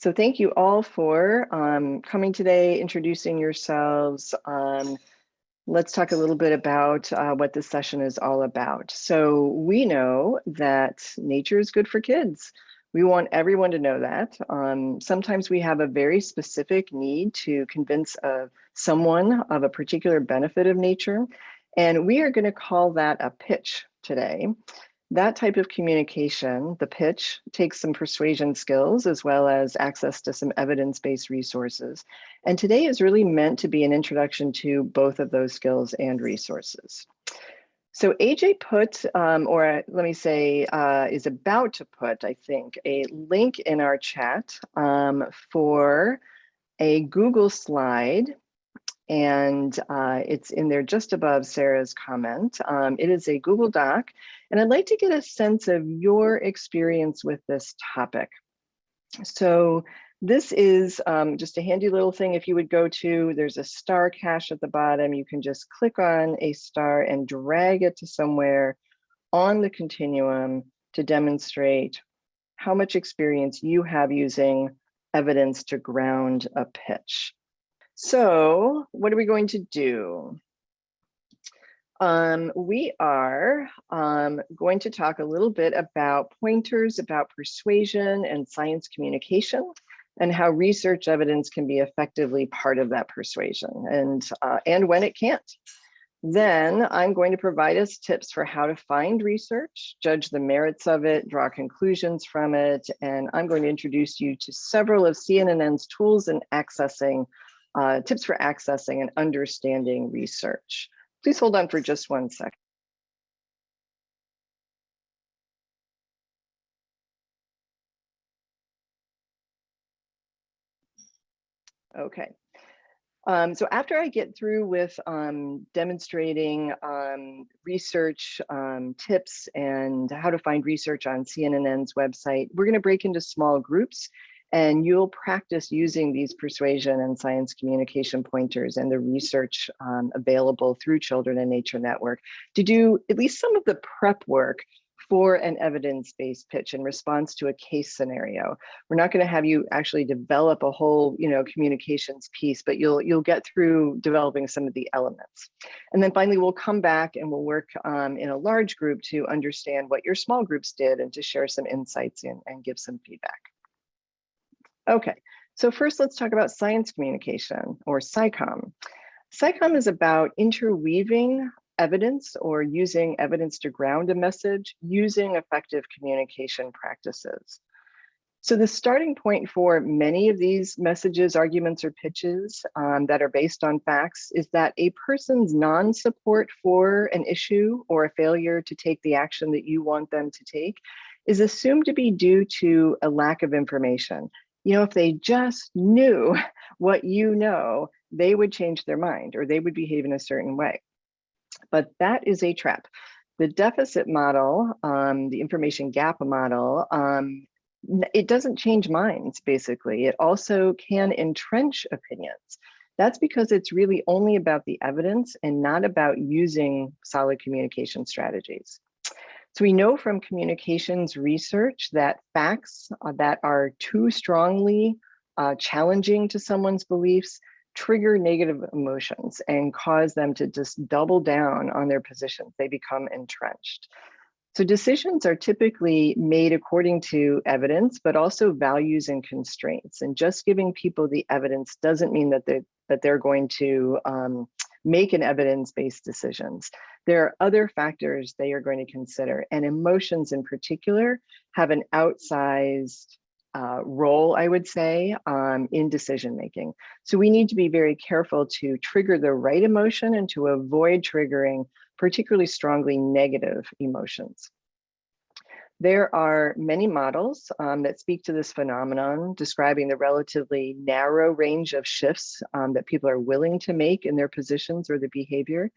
So thank you all for coming today, introducing yourselves. Let's talk a little bit about what this session is all about. So we know that nature is good for kids. We want everyone to know that. Sometimes we have a very specific need to convince someone of a particular benefit of nature, and we are going to call that a pitch today. That type of communication, the pitch, takes some persuasion skills as well as access to some evidence-based resources. And today is really meant to be an introduction to both of those skills and resources. So AJ put, or let me say, is about to put, I think, a link in our chat for a Google slide. And it's in there just above Sarah's comment. It is a Google Doc, and I'd like to get a sense of your experience with this topic. So this is just a handy little thing. If you would go to, there's a star cache at the bottom. You can just click on a star and drag it to somewhere on the continuum to demonstrate how much experience you have using evidence to ground a pitch. So what are we going to do? We are going to talk a little bit about pointers about persuasion and science communication and how research evidence can be effectively part of that persuasion and when it can't. Then I'm going to provide us tips for how to find research, judge the merits of it, draw conclusions from it, and I'm going to introduce you to several of CNNN's tools and accessing tips for accessing and understanding research. Please hold on for just 1 second. Okay. So after I get through with demonstrating research tips and how to find research on CNNN's website, we're going to break into small groups. And you'll practice using these persuasion and science communication pointers and the research available through Children and Nature Network to do at least some of the prep work for an evidence-based pitch in response to a case scenario. We're not going to have you actually develop a whole, communications piece, but you'll get through developing some of the elements. And then finally, we'll come back and we'll work in a large group to understand what your small groups did and to share some insights and give some feedback. Okay, so first let's talk about science communication, or SciComm. SciComm is about interweaving evidence or using evidence to ground a message using effective communication practices. So the starting point for many of these messages, arguments, or pitches that are based on facts is that a person's non-support for an issue or a failure to take the action that you want them to take is assumed to be due to a lack of information. If they just knew what you know, they would change their mind or they would behave in a certain way. But that is a trap. The deficit model, the information gap model, it doesn't change minds, basically. It also can entrench opinions. That's because it's really only about the evidence and not about using solid communication strategies. So we know from communications research that facts that are too strongly challenging to someone's beliefs trigger negative emotions and cause them to just double down on their positions. They become entrenched. So decisions are typically made according to evidence, but also values and constraints. And just giving people the evidence doesn't mean that they're going to make an evidence-based decisions. There are other factors they are going to consider, and emotions in particular have an outsized role, I would say, in decision-making. So we need to be very careful to trigger the right emotion and to avoid triggering particularly strongly negative emotions. There are many models that speak to this phenomenon, describing the relatively narrow range of shifts that people are willing to make in their positions or the behavior.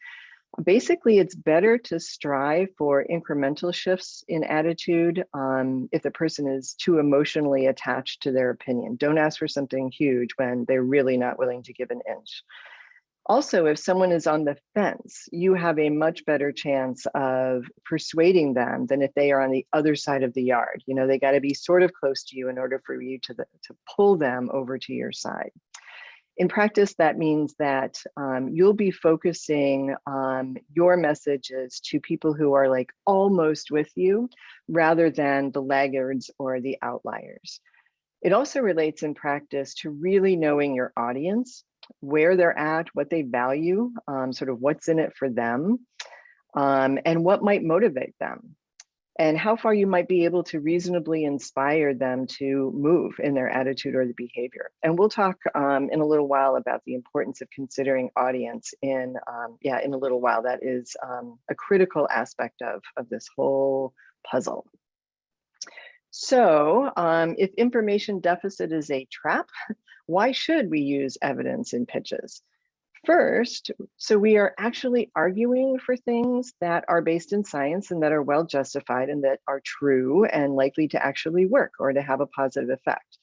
Basically, it's better to strive for incremental shifts in attitude if the person is too emotionally attached to their opinion. Don't ask for something huge when they're really not willing to give an inch. Also, if someone is on the fence, you have a much better chance of persuading them than if they are on the other side of the yard. You know, they got to be sort of close to you in order for you to pull them over to your side. In practice, that means that you'll be focusing your messages to people who are like almost with you rather than the laggards or the outliers. It also relates in practice to really knowing your audience, where they're at, what they value, sort of what's in it for them, and what might motivate them, and how far you might be able to reasonably inspire them to move in their attitude or the behavior. And we'll talk in a little while about the importance of considering audience in a little while. That is a critical aspect of this whole puzzle. So if information deficit is a trap, why should we use evidence in pitches? First, so we are actually arguing for things that are based in science and that are well justified and that are true and likely to actually work or to have a positive effect.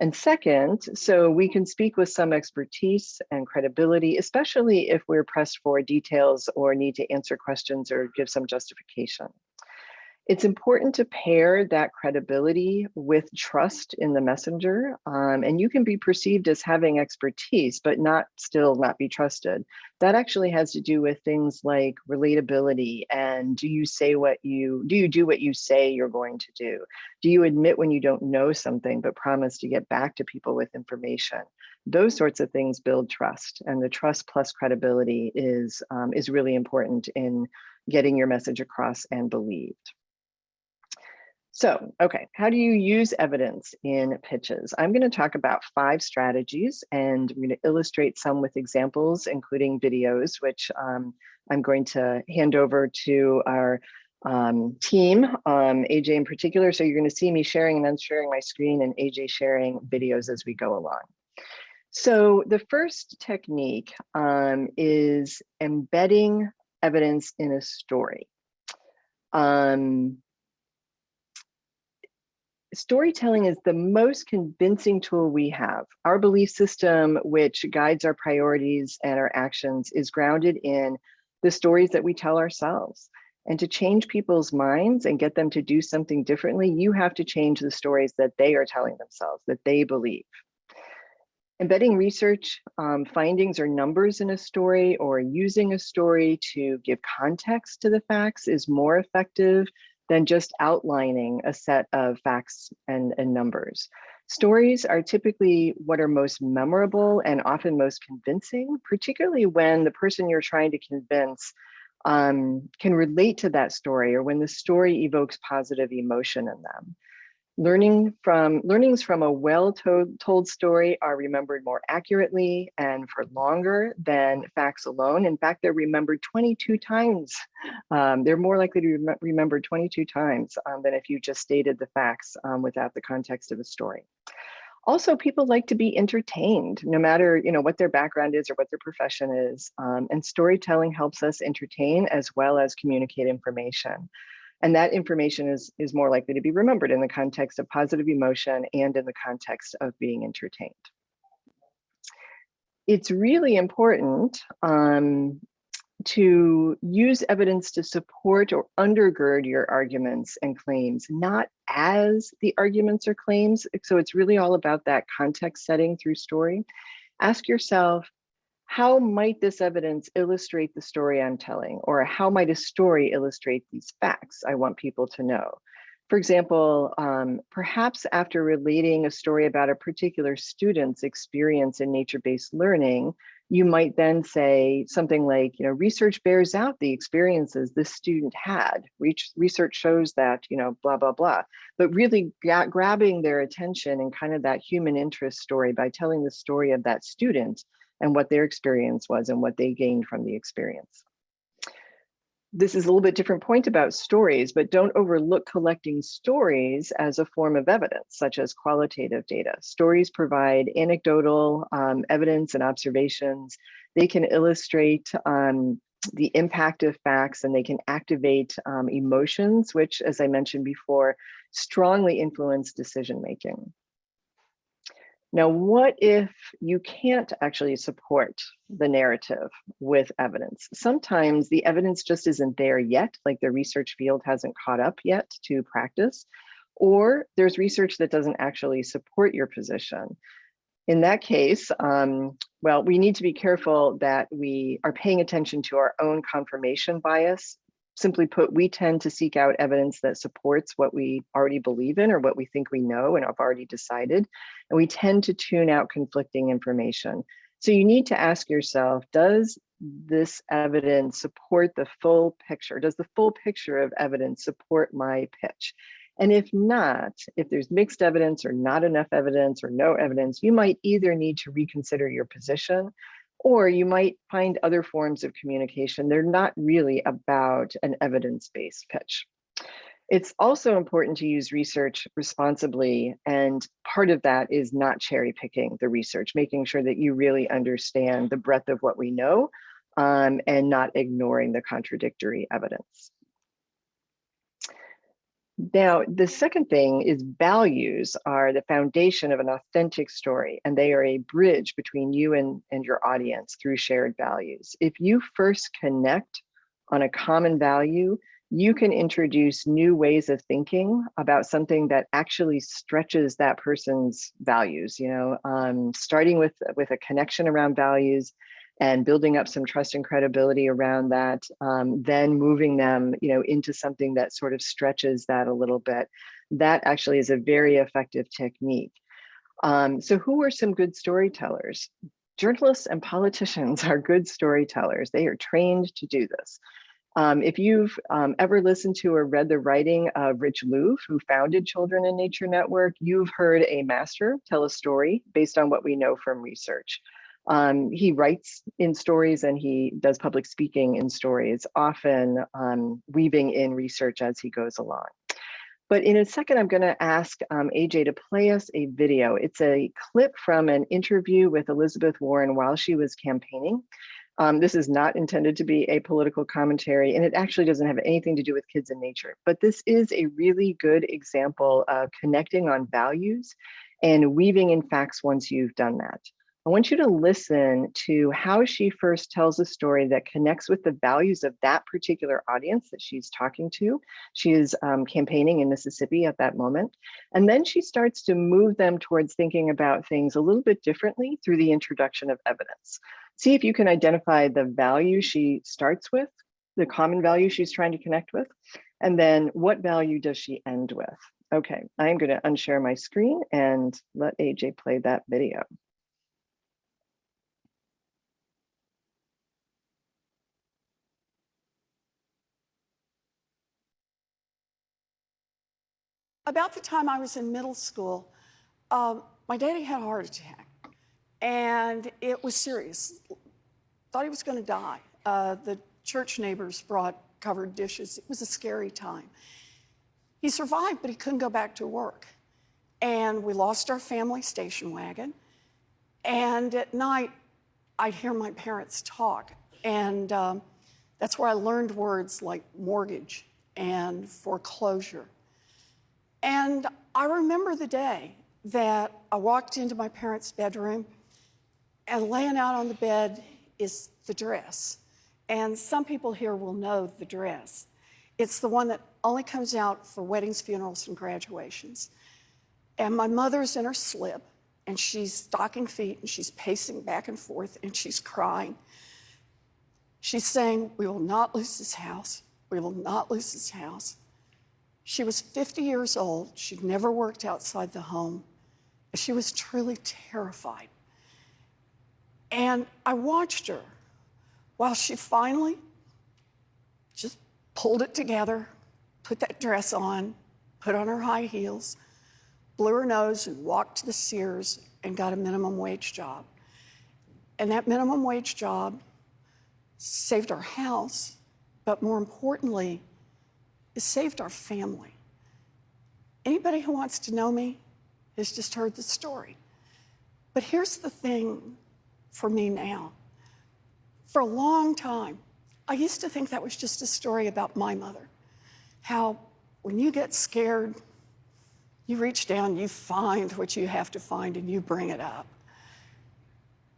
And second, so we can speak with some expertise and credibility, especially if we're pressed for details or need to answer questions or give some justification. It's important to pair that credibility with trust in the messenger, and you can be perceived as having expertise, but still not be trusted. That actually has to do with things like relatability and do you do what you say you're going to do? Do you admit when you don't know something but promise to get back to people with information? Those sorts of things build trust, and the trust plus credibility is really important in getting your message across and believed. So, okay, how do you use evidence in pitches? I'm going to talk about 5 strategies, and I'm going to illustrate some with examples, including videos, which I'm going to hand over to our team, AJ in particular. So you're going to see me sharing and unsharing my screen and AJ sharing videos as we go along. So the first technique is embedding evidence in a story. Storytelling is the most convincing tool we have. Our belief system, which guides our priorities and our actions, is grounded in the stories that we tell ourselves. And to change people's minds and get them to do something differently, you have to change the stories that they are telling themselves, that they believe. Embedding research findings or numbers in a story or using a story to give context to the facts is more effective than just outlining a set of facts and numbers. Stories are typically what are most memorable and often most convincing, particularly when the person you're trying to convince can relate to that story or when the story evokes positive emotion in them. Learnings from a well-told story are remembered more accurately and for longer than facts alone. In fact, they're remembered 22 times. They're more likely to be remembered 22 times than if you just stated the facts without the context of a story. Also, people like to be entertained, no matter what their background is or what their profession is. And storytelling helps us entertain as well as communicate information. And that information is more likely to be remembered in the context of positive emotion and in the context of being entertained. It's really important to use evidence to support or undergird your arguments and claims, not as the arguments or claims. So it's really all about that context setting through story. Ask yourself, how might this evidence illustrate the story I'm telling? Or how might a story illustrate these facts I want people to know? For example, perhaps after relating a story about a particular student's experience in nature-based learning, you might then say something like, research bears out the experiences this student had. Research shows that, blah, blah, blah. But really grabbing their attention and kind of that human interest story by telling the story of that student and what their experience was and what they gained from the experience. This is a little bit different point about stories, but don't overlook collecting stories as a form of evidence, such as qualitative data. Stories provide anecdotal evidence and observations. They can illustrate the impact of facts, and they can activate emotions, which, as I mentioned before, strongly influence decision-making. Now, what if you can't actually support the narrative with evidence? Sometimes the evidence just isn't there yet, like the research field hasn't caught up yet to practice, or there's research that doesn't actually support your position. In that case, well, we need to be careful that we are paying attention to our own confirmation bias. Simply put, we tend to seek out evidence that supports what we already believe in or what we think we know and have already decided. And we tend to tune out conflicting information. So you need to ask yourself, does this evidence support the full picture? Does the full picture of evidence support my pitch? And if not, if there's mixed evidence or not enough evidence or no evidence, you might either need to reconsider your position, or you might find other forms of communication. They're not really about an evidence-based pitch. It's also important to use research responsibly, and part of that is not cherry picking the research, making sure that you really understand the breadth of what we know, and not ignoring the contradictory evidence. Now, the second thing is values are the foundation of an authentic story, and they are a bridge between you and your audience through shared values. If you first connect on a common value, you can introduce new ways of thinking about something that actually stretches that person's values, starting with a connection around values and building up some trust and credibility around that, then moving them, into something that sort of stretches that a little bit. That actually is a very effective technique. So who are some good storytellers? Journalists and politicians are good storytellers. They are trained to do this. If you've ever listened to or read the writing of Rich Louv, who founded Children in Nature Network, you've heard a master tell a story based on what we know from research. He writes in stories and he does public speaking in stories, often weaving in research as he goes along. But in a second, I'm going to ask AJ to play us a video. It's a clip from an interview with Elizabeth Warren while she was campaigning. This is not intended to be a political commentary, and it actually doesn't have anything to do with kids in nature. But this is a really good example of connecting on values and weaving in facts once you've done that. I want you to listen to how she first tells a story that connects with the values of that particular audience that she's talking to. She is campaigning in Mississippi at that moment. And then she starts to move them towards thinking about things a little bit differently through the introduction of evidence. See if you can identify the value she starts with, the common value she's trying to connect with, and then what value does she end with? Okay, I'm going to unshare my screen and let AJ play that video. About the time I was in middle school, my daddy had a heart attack, and it was serious. Thought he was going to die. The church neighbors brought covered dishes. It was a scary time. He survived, but he couldn't go back to work. And we lost our family station wagon. And at night, I'd hear my parents talk. And that's where I learned words like mortgage and foreclosure. And I remember the day that I walked into my parents' bedroom, and laying out on the bed is the dress. And some people here will know the dress. It's the one that only comes out for weddings, funerals, and graduations. And my mother's in her slip, and she's stocking feet, and she's pacing back and forth, and she's crying. She's saying, "We will not lose this house. We will not lose this house." She was 50 years old. She'd never worked outside the home. She was truly terrified. And I watched her while she finally just pulled it together, put that dress on, put on her high heels, blew her nose, and walked to the Sears and got a minimum wage job. And that minimum wage job saved our house, but more importantly, it saved our family. Anybody who wants to know me has just heard the story. But here's the thing for me now. For a long time, I used to think that was just a story about my mother. How when you get scared, You reach down, you find what you have to find, and you bring it up.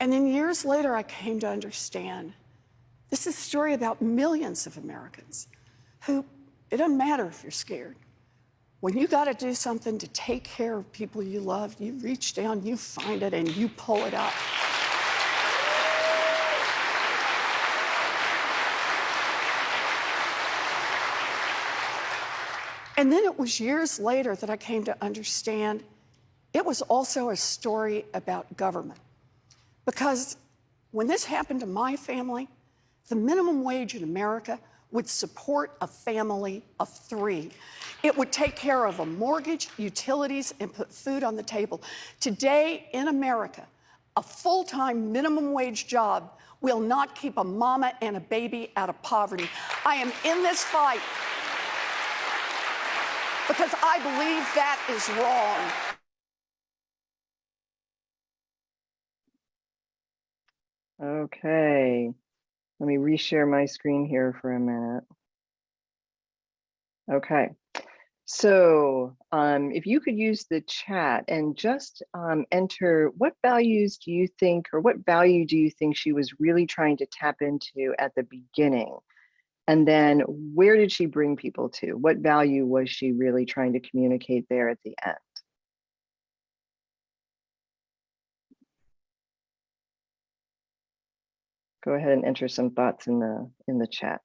And then years later, I came to understand this is a story about millions of Americans who, it doesn't matter if you're scared. When you got to do something to take care of people you love, you reach down, you find it, and you pull it up. And then it was years later that I came to understand it was also a story about government. Because when this happened to my family, the minimum wage in America would support a family of 3. It would take care of a mortgage, utilities, and put food on the table. Today in America, a full-time minimum wage job will not keep a mama and a baby out of poverty. I am in this fight because I believe that is wrong. Okay, let me reshare my screen here for a minute. Okay, so if you could use the chat and just enter what values do you think, or what value do you think she was really trying to tap into at the beginning? And then where did she bring people to? What value was she really trying to communicate there at the end? Go ahead and enter some thoughts in the chat.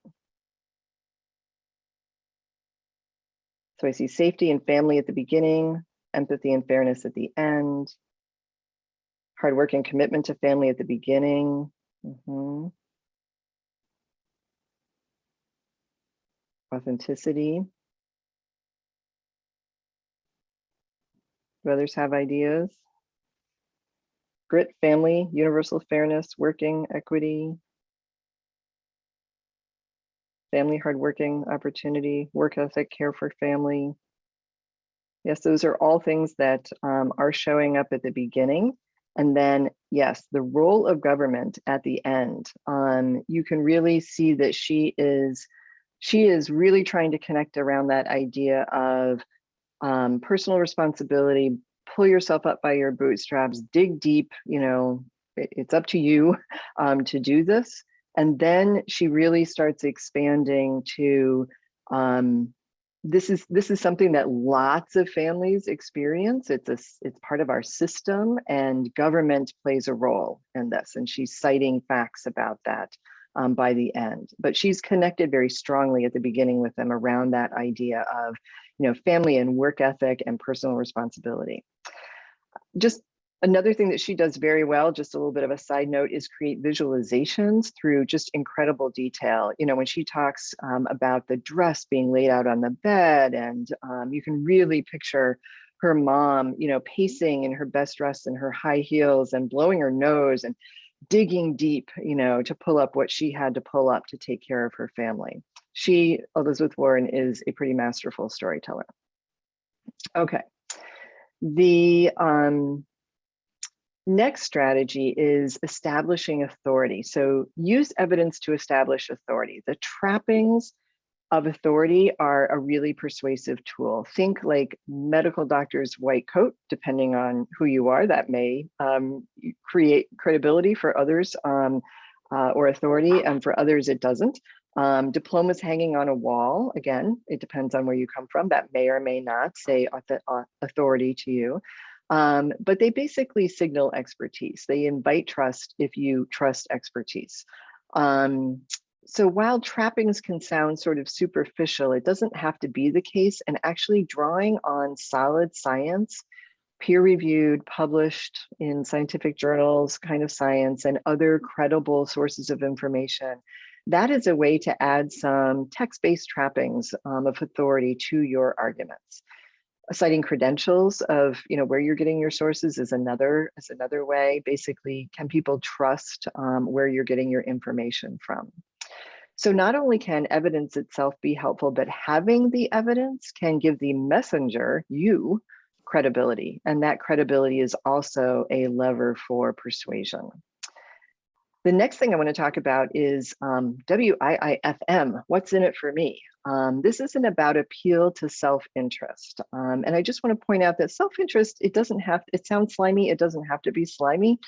So I see safety and family at the beginning, empathy and fairness at the end, hard work and commitment to family at the beginning. Authenticity. Do others have ideas? Grit, family, universal fairness, working, equity, family, hardworking, opportunity, work ethic, care for family. Yes, those are all things that are showing up at the beginning. And then, yes, the role of government at the end. You can really see that she is really trying to connect around that idea of personal responsibility, pull yourself up by your bootstraps, dig deep, it's up to you to do this. And then she really starts expanding to, this is something that lots of families experience. It's part of our system, and government plays a role in this. And she's citing facts about that by the end. But she's connected very strongly at the beginning with them around that idea of, family and work ethic and personal responsibility. Just another thing that she does very well, just a little bit of a side note, is create visualizations through just incredible detail. When she talks about the dress being laid out on the bed, and you can really picture her mom, pacing in her best dress and her high heels and blowing her nose and digging deep, to pull up what she had to pull up to take care of her family. She, Elizabeth Warren, is a pretty masterful storyteller. Okay. The next strategy is establishing authority. So use evidence to establish authority. The trappings of authority are a really persuasive tool. Think like medical doctor's white coat, depending on who you are. That may create credibility for others or authority, and for others it doesn't. Diplomas hanging on a wall, again, it depends on where you come from. That may or may not say authority to you. But they basically signal expertise. They invite trust if you trust expertise. So while trappings can sound sort of superficial, it doesn't have to be the case. And actually drawing on solid science, peer-reviewed, published in scientific journals, kind of science, and other credible sources of information, that is a way to add some text-based trappings of authority to your arguments. Citing credentials of where you're getting your sources is another way. Basically, can people trust where you're getting your information from? So not only can evidence itself be helpful, but having the evidence can give the messenger, you, credibility. And that credibility is also a lever for persuasion. The next thing I want to talk about is WIIFM, what's in it for me? This isn't about appeal to self-interest. And I just want to point out that self-interest, it sounds slimy, it doesn't have to be slimy.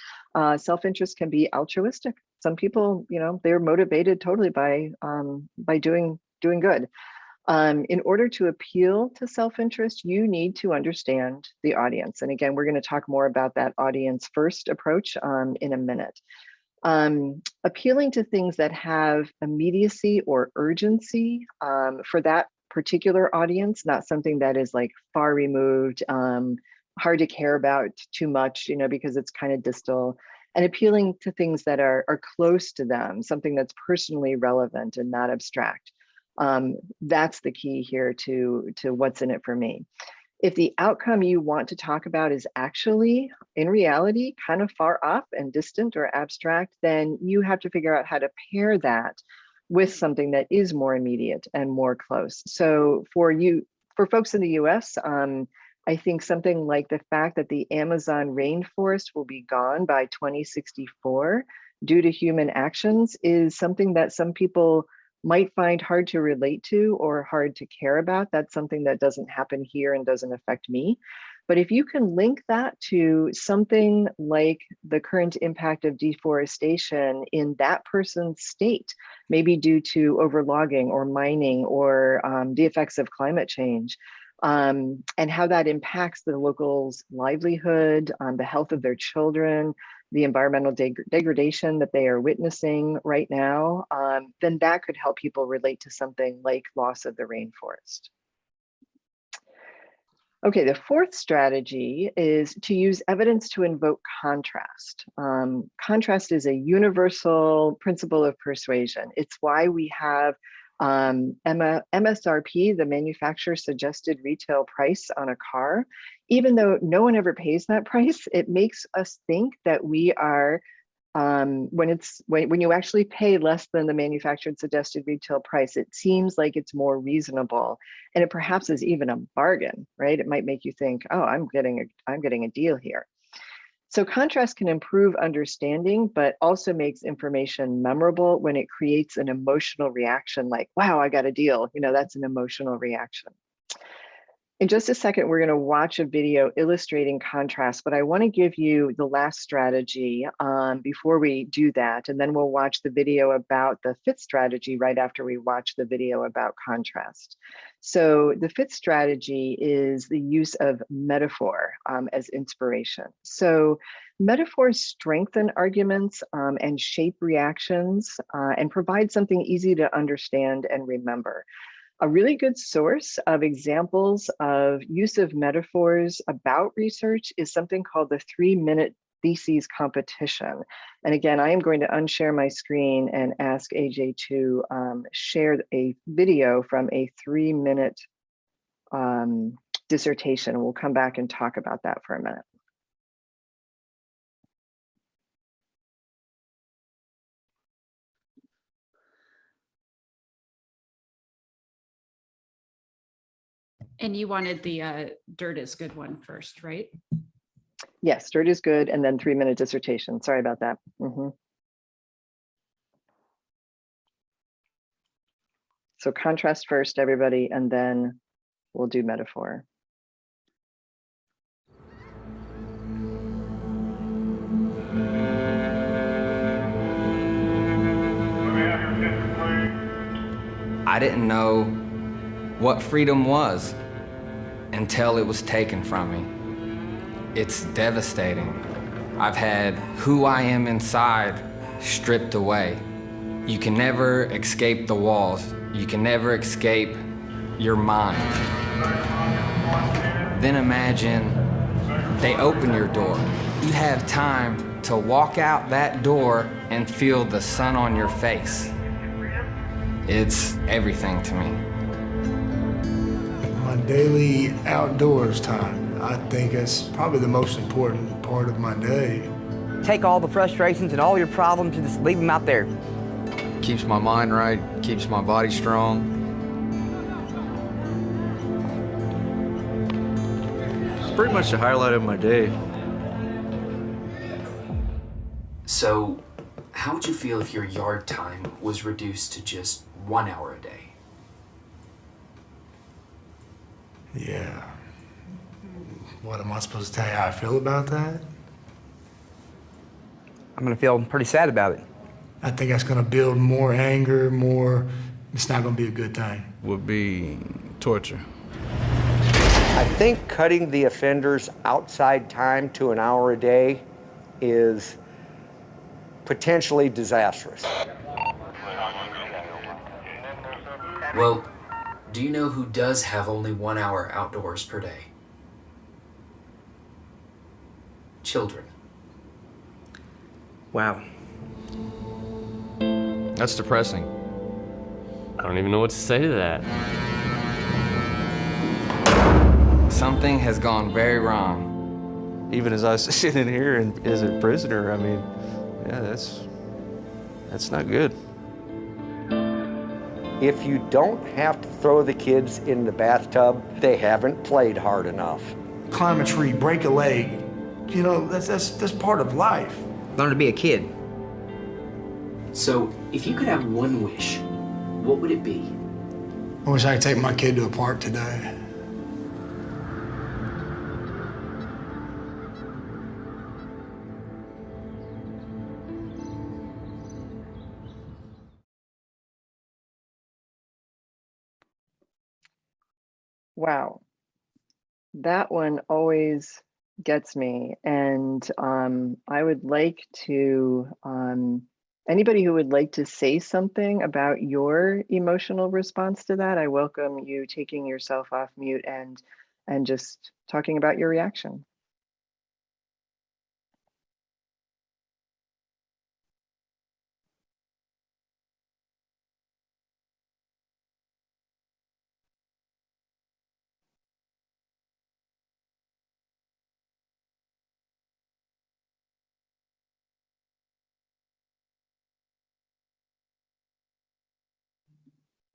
Self-interest can be altruistic. Some people, they're motivated totally by doing good. In order to appeal to self-interest, you need to understand the audience. And again, we're going to talk more about that audience first approach in a minute. Appealing to things that have immediacy or urgency for that particular audience, not something that is like far removed, hard to care about too much, because it's kind of distal, and appealing to things that are close to them, something that's personally relevant and not abstract. That's the key here to what's in it for me. If the outcome you want to talk about is actually, in reality, kind of far off and distant or abstract, then you have to figure out how to pair that with something that is more immediate and more close. So for folks in the US, I think something like the fact that the Amazon rainforest will be gone by 2064 due to human actions is something that some people might find hard to relate to or hard to care about. That's something that doesn't happen here and doesn't affect me. But if you can link that to something like the current impact of deforestation in that person's state, maybe due to overlogging or mining or the effects of climate change, and how that impacts the locals' livelihood, the health of their children, the environmental degradation that they are witnessing right now, then that could help people relate to something like loss of the rainforest. Okay, the fourth strategy is to use evidence to invoke contrast. Contrast is a universal principle of persuasion. It's why we have MSRP, the manufacturer suggested retail price on a car. Even though no one ever pays that price, it makes us think that we are, when you actually pay less than the manufacturer suggested retail price, it seems like it's more reasonable, and it perhaps is even a bargain, right? It might make you think, oh, I'm getting a deal here. So contrast can improve understanding, but also makes information memorable when it creates an emotional reaction like, wow, I got a deal. That's an emotional reaction. In just a second, we're going to watch a video illustrating contrast, but I want to give you the last strategy before we do that, and then we'll watch the video about the fifth strategy right after we watch the video about contrast. So the fifth strategy is the use of metaphor as inspiration. So metaphors strengthen arguments and shape reactions and provide something easy to understand and remember. A really good source of examples of use of metaphors about research is something called the 3-minute theses competition. And again, I am going to unshare my screen and ask AJ to share a video from a 3-minute dissertation. We'll come back and talk about that for a minute. And you wanted the dirt is good one first, right? Yes, dirt is good, and then 3-minute dissertation. Sorry about that. So contrast first, everybody, and then we'll do metaphor. I didn't know what freedom was until it was taken from me. It's devastating. I've had who I am inside stripped away. You can never escape the walls. You can never escape your mind. Then imagine they open your door. You have time to walk out that door and feel the sun on your face. It's everything to me. My daily outdoors time, I think that's probably the most important part of my day. Take all the frustrations and all your problems and just leave them out there. Keeps my mind right, keeps my body strong. It's pretty much the highlight of my day. So, how would you feel if your yard time was reduced to just 1 hour a day? Yeah. What am I supposed to tell you how I feel about that? I'm gonna feel pretty sad about it. I think that's gonna build more anger, it's not gonna be a good thing. Would be torture. I think cutting the offender's outside time to an hour a day is potentially disastrous. Well, do you know who does have only 1 hour outdoors per day? Children. Wow. That's depressing. I don't even know what to say to that. Something has gone very wrong. Even as I was sitting here and as a prisoner, I mean, yeah, that's not good. If you don't have to throw the kids in the bathtub, they haven't played hard enough. Climb a tree, break a leg, you know, that's part of life. Learn to be a kid. So, if you could have one wish, what would it be? I wish I could take my kid to a park today. Wow, that one always gets me. And I would like to, anybody who would like to say something about your emotional response to that, I welcome you taking yourself off mute and just talking about your reaction.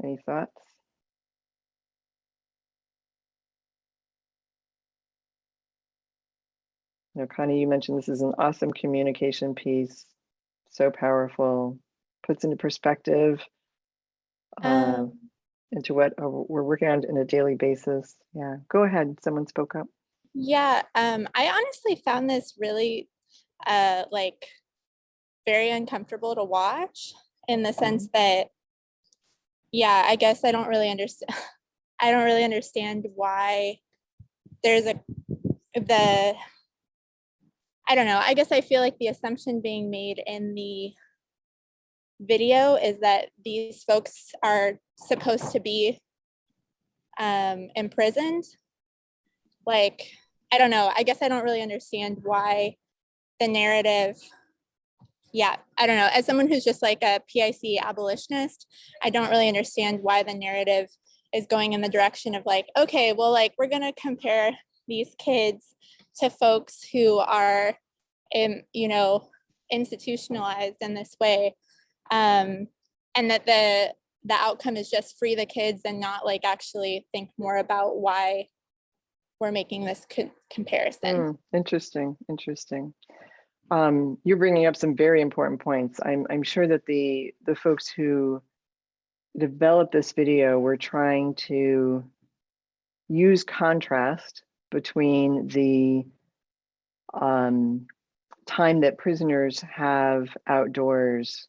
Any thoughts? You know, Connie, you mentioned this is an awesome communication piece, so powerful, puts into perspective into what we're working on in a daily basis. Yeah, go ahead. Someone spoke up. Yeah, I honestly found this really like very uncomfortable to watch in the sense that, yeah, I guess I don't really understand. I don't really understand why there's I don't know. I guess I feel like the assumption being made in the video is that these folks are supposed to be imprisoned. Like, I don't know. I guess I don't really understand why the narrative. Yeah, I don't know. As someone who's just like a PIC abolitionist, I don't really understand why the narrative is going in the direction of like, okay, well, like we're going to compare these kids to folks who are, you know, institutionalized in this way. And that the outcome is just free the kids and not like actually think more about why we're making this comparison. Interesting. You're bringing up some very important points. I'm sure that the folks who developed this video were trying to use contrast between the time that prisoners have outdoors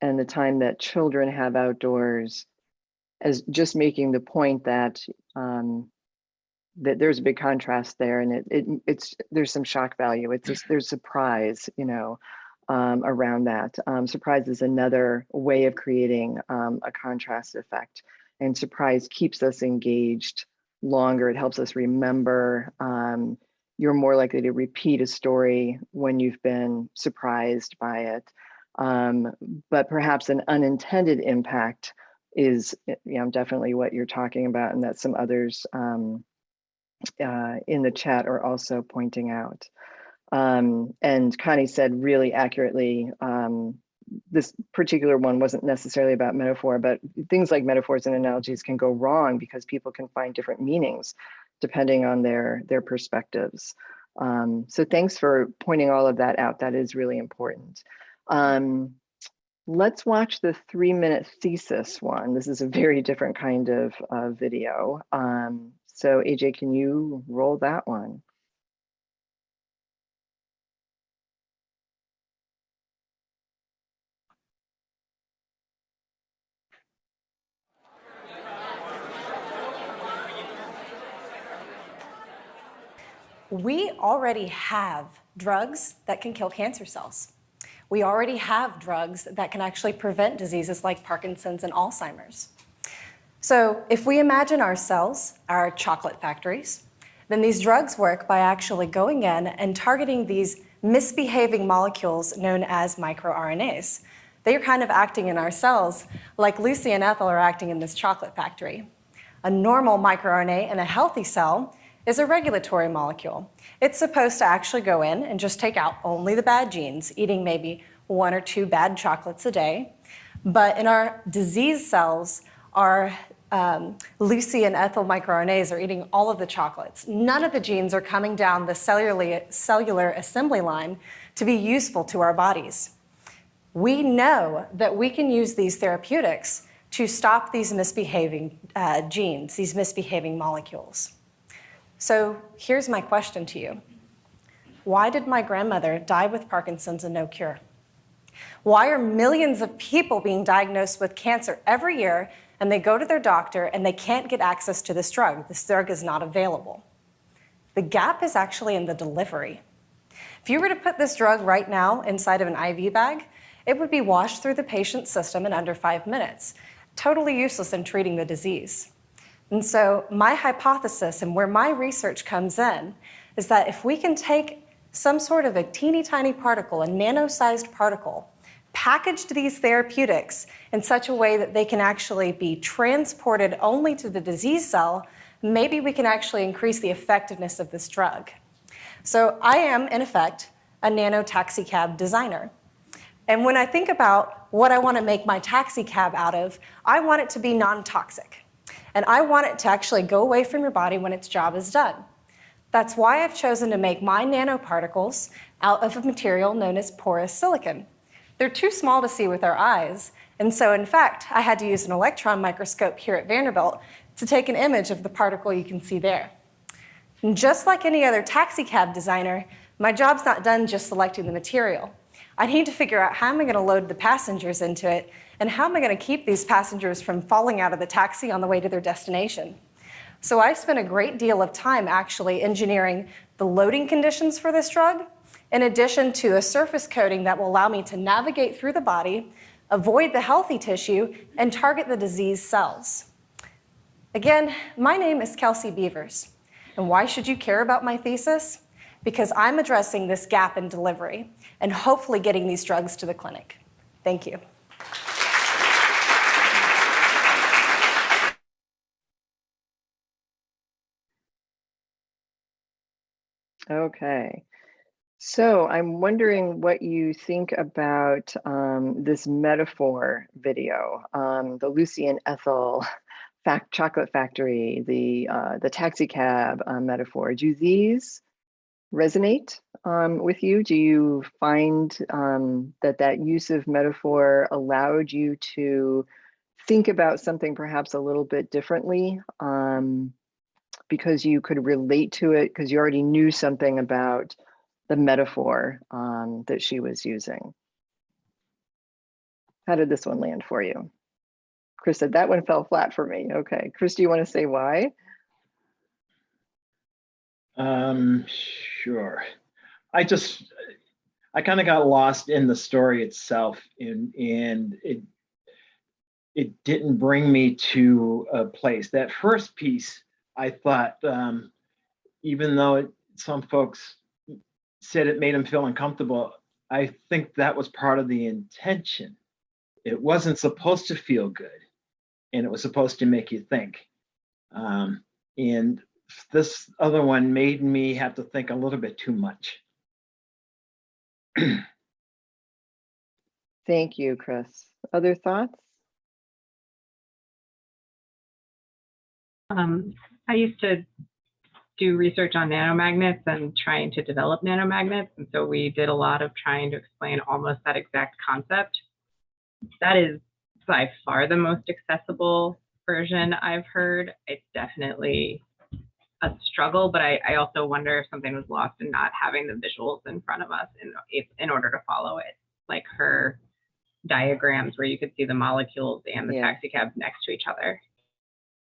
and the time that children have outdoors, as just making the point that that there's a big contrast there, and it's there's some shock value. There's surprise, you know, around that. Surprise is another way of creating a contrast effect, and surprise keeps us engaged longer. It helps us remember. You're more likely to repeat a story when you've been surprised by it. But perhaps an unintended impact is, you know, definitely what you're talking about, and that some others in the chat are also pointing out. And Connie said really accurately, this particular one wasn't necessarily about metaphor, but things like metaphors and analogies can go wrong because people can find different meanings depending on their perspectives. So thanks for pointing all of that out. That is really important. Let's watch the 3-minute thesis one. This is a very different kind of video. So AJ, can you roll that one? We already have drugs that can kill cancer cells. We already have drugs that can actually prevent diseases like Parkinson's and Alzheimer's. So if we imagine our cells, our chocolate factories, then these drugs work by actually going in and targeting these misbehaving molecules known as microRNAs. They are kind of acting in our cells like Lucy and Ethel are acting in this chocolate factory. A normal microRNA in a healthy cell is a regulatory molecule. It's supposed to actually go in and just take out only the bad genes, eating maybe 1 or 2 bad chocolates a day. But in our disease cells, our Lucy and Ethel microRNAs are eating all of the chocolates. None of the genes are coming down the cellular assembly line to be useful to our bodies. We know that we can use these therapeutics to stop these misbehaving genes, these misbehaving molecules. So here's my question to you. Why did my grandmother die with Parkinson's and no cure? Why are millions of people being diagnosed with cancer every year and they go to their doctor and they can't get access to this drug? This drug is not available. The gap is actually in the delivery. If you were to put this drug right now inside of an IV bag, it would be washed through the patient's system in under 5 minutes, totally useless in treating the disease. And so my hypothesis and where my research comes in is that if we can take some sort of a teeny tiny particle, a nano-sized particle, package these therapeutics in such a way that they can actually be transported only to the disease cell, maybe we can actually increase the effectiveness of this drug. So I am, in effect, a nano taxi cab designer. And when I think about what I want to make my taxi cab out of, I want it to be non-toxic. And I want it to actually go away from your body when its job is done. That's why I've chosen to make my nanoparticles out of a material known as porous silicon. They're too small to see with our eyes, and so in fact, I had to use an electron microscope here at Vanderbilt to take an image of the particle you can see there. And just like any other taxi cab designer, my job's not done just selecting the material. I need to figure out how am I going to load the passengers into it, and how am I going to keep these passengers from falling out of the taxi on the way to their destination? So I spent a great deal of time actually engineering the loading conditions for this drug, in addition to a surface coating that will allow me to navigate through the body, avoid the healthy tissue, and target the diseased cells. Again, my name is Kelsey Beavers. And why should you care about my thesis? Because I'm addressing this gap in delivery and hopefully getting these drugs to the clinic. Thank you. Okay, so I'm wondering what you think about this metaphor video, the Lucy and Ethel chocolate factory, the taxi cab metaphor. Do these resonate with you? Do you find that use of metaphor allowed you to think about something perhaps a little bit differently? Because you could relate to it, because you already knew something about the metaphor that she was using. How did this one land for you? Chris said that one fell flat for me. Okay, Chris, do you want to say why? Sure. I kind of got lost in the story itself, and it didn't bring me to a place. That first piece, I thought, even though some folks said it made them feel uncomfortable, I think that was part of the intention. It wasn't supposed to feel good, and it was supposed to make you think. And this other one made me have to think a little bit too much. Thank you, Chris. Other thoughts? I used to do research on nanomagnets and trying to develop nanomagnets. And so we did a lot of trying to explain almost that exact concept. That is by far the most accessible version I've heard. It's definitely a struggle, but I also wonder if something was lost in not having the visuals in front of us in order to follow it. Like her diagrams where you could see the molecules and the taxi cab next to each other.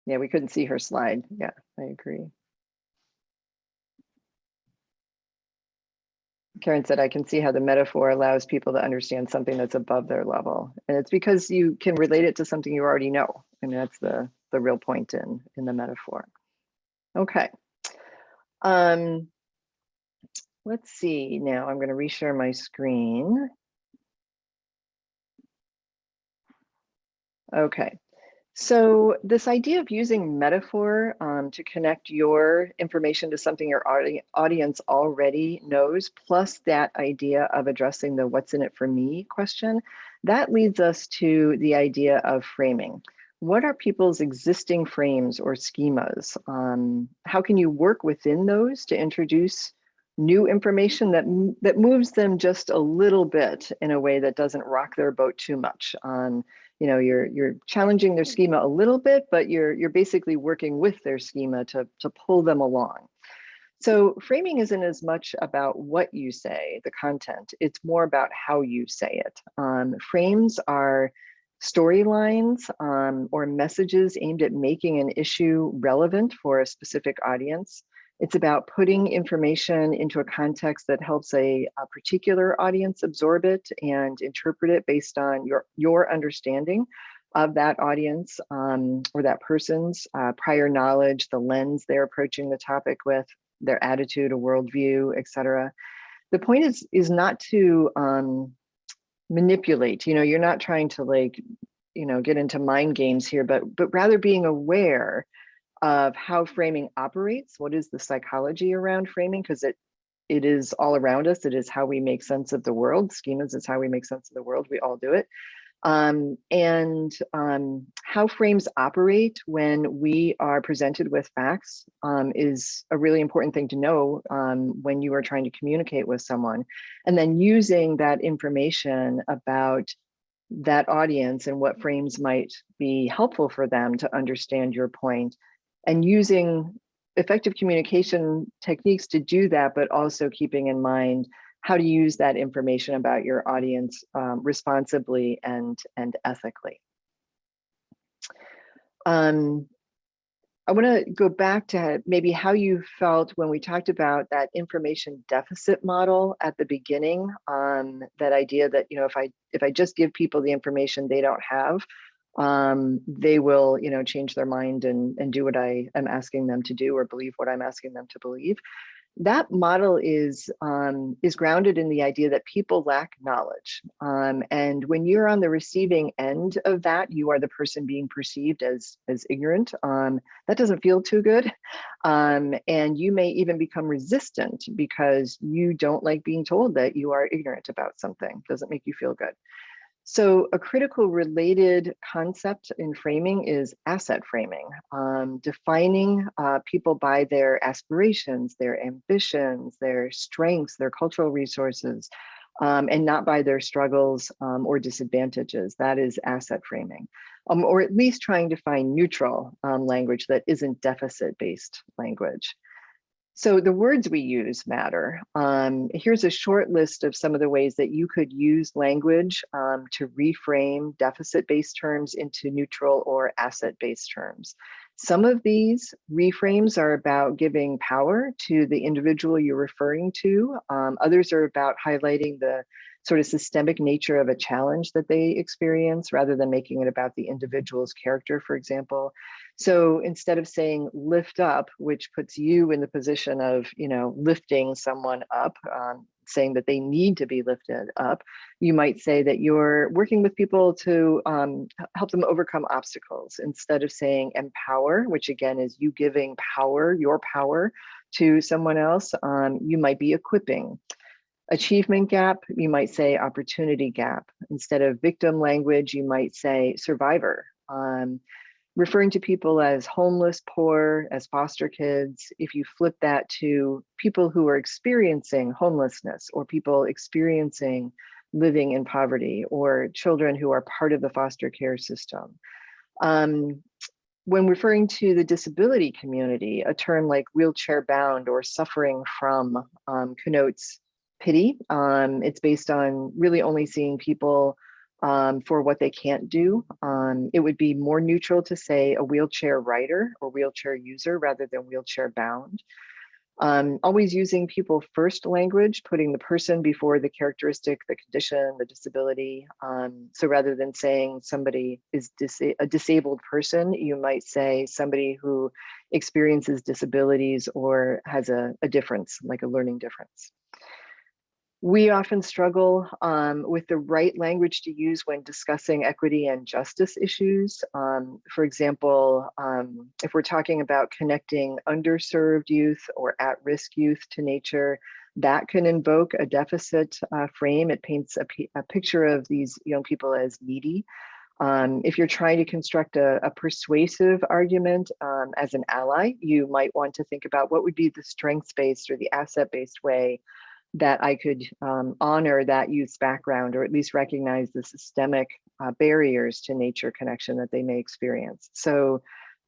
Yeah, we couldn't see her slide. Yeah, I agree. Karen said, I can see how the metaphor allows people to understand something that's above their level. And it's because you can relate it to something you already know. And that's the real point in the metaphor. Okay. Let's see now, I'm going to reshare my screen. Okay. So this idea of using metaphor to connect your information to something your audience already knows, plus that idea of addressing the what's in it for me question, that leads us to the idea of framing. What are people's existing frames or schemas? How can you work within those to introduce new information that moves them just a little bit in a way that doesn't rock their boat too much? You know, you're challenging their schema a little bit, but you're basically working with their schema to pull them along. So framing isn't as much about what you say, the content, it's more about how you say it. Frames are storylines or messages aimed at making an issue relevant for a specific audience. It's about putting information into a context that helps a particular audience absorb it and interpret it based on your understanding of that audience or that person's prior knowledge, the lens they're approaching the topic with, their attitude, a worldview, etc. The point is not to manipulate. You know, you're not trying to get into mind games here, but rather being aware of how framing operates. What is the psychology around framing? Because it is all around us. It is how we make sense of the world. Schemas is how we make sense of the world. We all do it. How frames operate when we are presented with facts is a really important thing to know when you are trying to communicate with someone. And then using that information about that audience and what frames might be helpful for them to understand your point, and using effective communication techniques to do that, but also keeping in mind how to use that information about your audience responsibly and ethically. I want to go back to maybe how you felt when we talked about that information deficit model at the beginning. That idea that, you know, if I just give people the information they don't have, they will, you know, change their mind and do what I am asking them to do or believe what I'm asking them to believe. That model is grounded in the idea that people lack knowledge. And when you're on the receiving end of that, you are the person being perceived as ignorant. That doesn't feel too good. And you may even become resistant because you don't like being told that you are ignorant about something. Doesn't make you feel good. So a critical related concept in framing is asset framing, defining people by their aspirations, their ambitions, their strengths, their cultural resources, and not by their struggles or disadvantages. That is asset framing, or at least trying to find neutral language that isn't deficit-based language. So the words we use matter. Here's a short list of some of the ways that you could use language to reframe deficit-based terms into neutral or asset-based terms. Some of these reframes are about giving power to the individual you're referring to. Others are about highlighting the sort of systemic nature of a challenge that they experience rather than making it about the individual's character, for example. So instead of saying lift up, which puts you in the position of, you know, lifting someone up, saying that they need to be lifted up, you might say that you're working with people to help them overcome obstacles. Instead of saying empower, which again is you giving power, your power to someone else, you might be equipping. Achievement gap, you might say opportunity gap. Instead of victim language, you might say survivor. Referring to people as homeless, poor, as foster kids, if you flip that to people who are experiencing homelessness or people experiencing living in poverty or children who are part of the foster care system. When referring to the disability community, a term like wheelchair bound or suffering from connotes pity. It's based on really only seeing people for what they can't do. It would be more neutral to say a wheelchair rider or wheelchair user rather than wheelchair bound. Always using people first language, putting the person before the characteristic, the condition, the disability. So rather than saying somebody is a disabled person, you might say somebody who experiences disabilities or has a difference, like a learning difference. We often struggle with the right language to use when discussing equity and justice issues. For example, if we're talking about connecting underserved youth or at-risk youth to nature, that can invoke a deficit frame. It paints a picture of these young people as needy. If you're trying to construct a persuasive argument as an ally, you might want to think about what would be the strengths-based or the asset-based way that I could honor that youth's background, or at least recognize the systemic barriers to nature connection that they may experience. So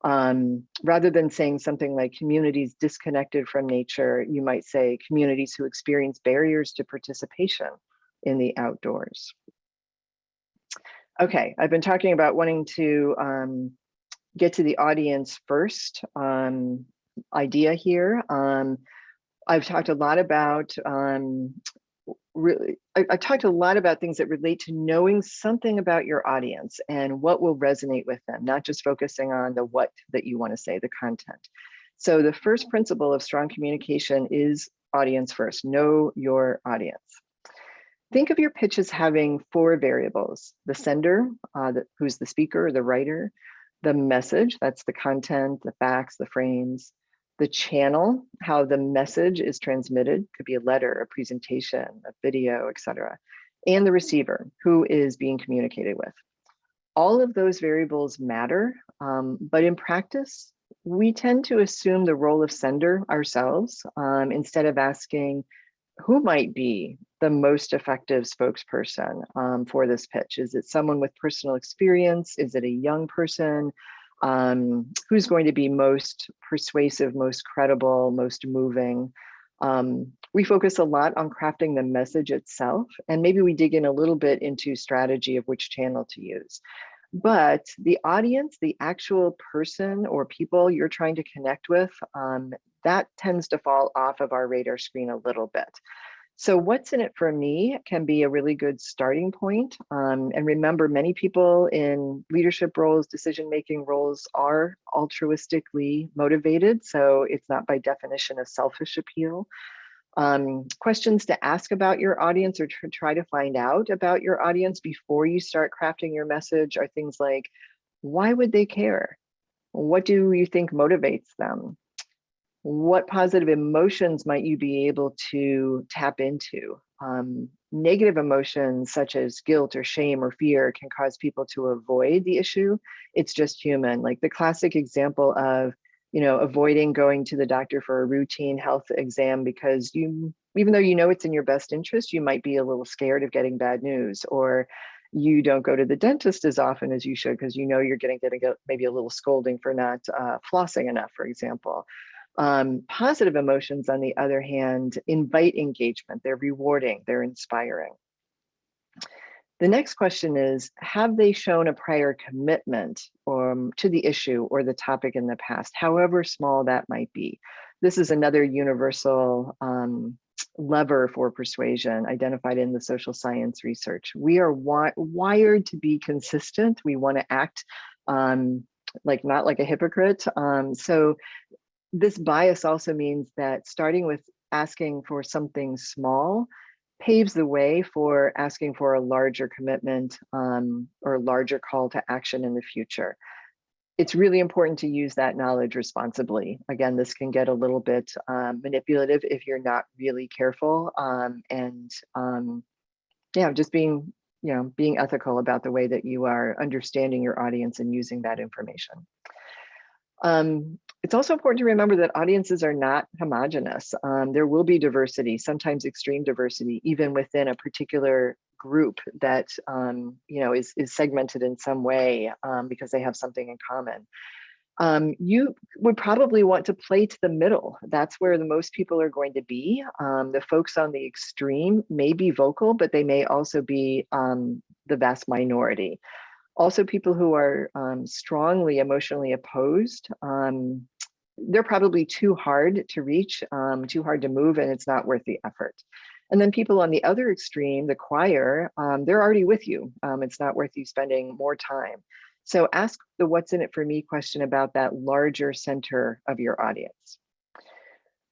rather than saying something like communities disconnected from nature, you might say communities who experience barriers to participation in the outdoors. Okay, I've been talking about wanting to get to the audience first idea here. I've talked a lot about I've talked a lot about things that relate to knowing something about your audience and what will resonate with them, not just focusing on the what that you want to say, the content. So the first principle of strong communication is audience first. Know your audience. Think of your pitch as having 4 variables: the sender, who's the speaker or the writer; the message, that's the content, the facts, the frames; the channel, how the message is transmitted, could be a letter, a presentation, a video, etc., and the receiver, who is being communicated with. All of those variables matter, but in practice, we tend to assume the role of sender ourselves instead of asking who might be the most effective spokesperson for this pitch. Is it someone with personal experience? Is it a young person? Who's going to be most persuasive, most credible, most moving? We focus a lot on crafting the message itself, and maybe we dig in a little bit into strategy of which channel to use. But the audience, the actual person or people you're trying to connect with, that tends to fall off of our radar screen a little bit. So what's in it for me can be a really good starting point. And remember, many people in leadership roles, decision-making roles are altruistically motivated. So it's not by definition a selfish appeal. Questions to ask about your audience or to try to find out about your audience before you start crafting your message are things like, why would they care? What do you think motivates them? What positive emotions might you be able to tap into? Negative emotions such as guilt or shame or fear can cause people to avoid the issue. It's just human. Like the classic example of, avoiding going to the doctor for a routine health exam because even though you know it's in your best interest, you might be a little scared of getting bad news, or you don't go to the dentist as often as you should because you're getting maybe a little scolding for not flossing enough, for example. Positive emotions, on the other hand, invite engagement. They're rewarding, they're inspiring. The next question is, have they shown a prior commitment to the issue or the topic in the past, however small that might be? This is another universal lever for persuasion identified in the social science research. We are wired to be consistent. We want to act not like a hypocrite. So this bias also means that starting with asking for something small paves the way for asking for a larger commitment or a larger call to action in the future. It's really important to use that knowledge responsibly. Again, this can get a little bit manipulative if you're not really careful, just being being ethical about the way that you are understanding your audience and using that information. It's also important to remember that audiences are not homogenous. There will be diversity, sometimes extreme diversity, even within a particular group that is segmented in some way because they have something in common. You would probably want to play to the middle. That's where the most people are going to be. The folks on the extreme may be vocal, but they may also be the vast minority. Also, people who are strongly emotionally opposed, they're probably too hard to reach, too hard to move, and it's not worth the effort. And then people on the other extreme, the choir, they're already with you. It's not worth you spending more time. So ask the what's in it for me question about that larger center of your audience.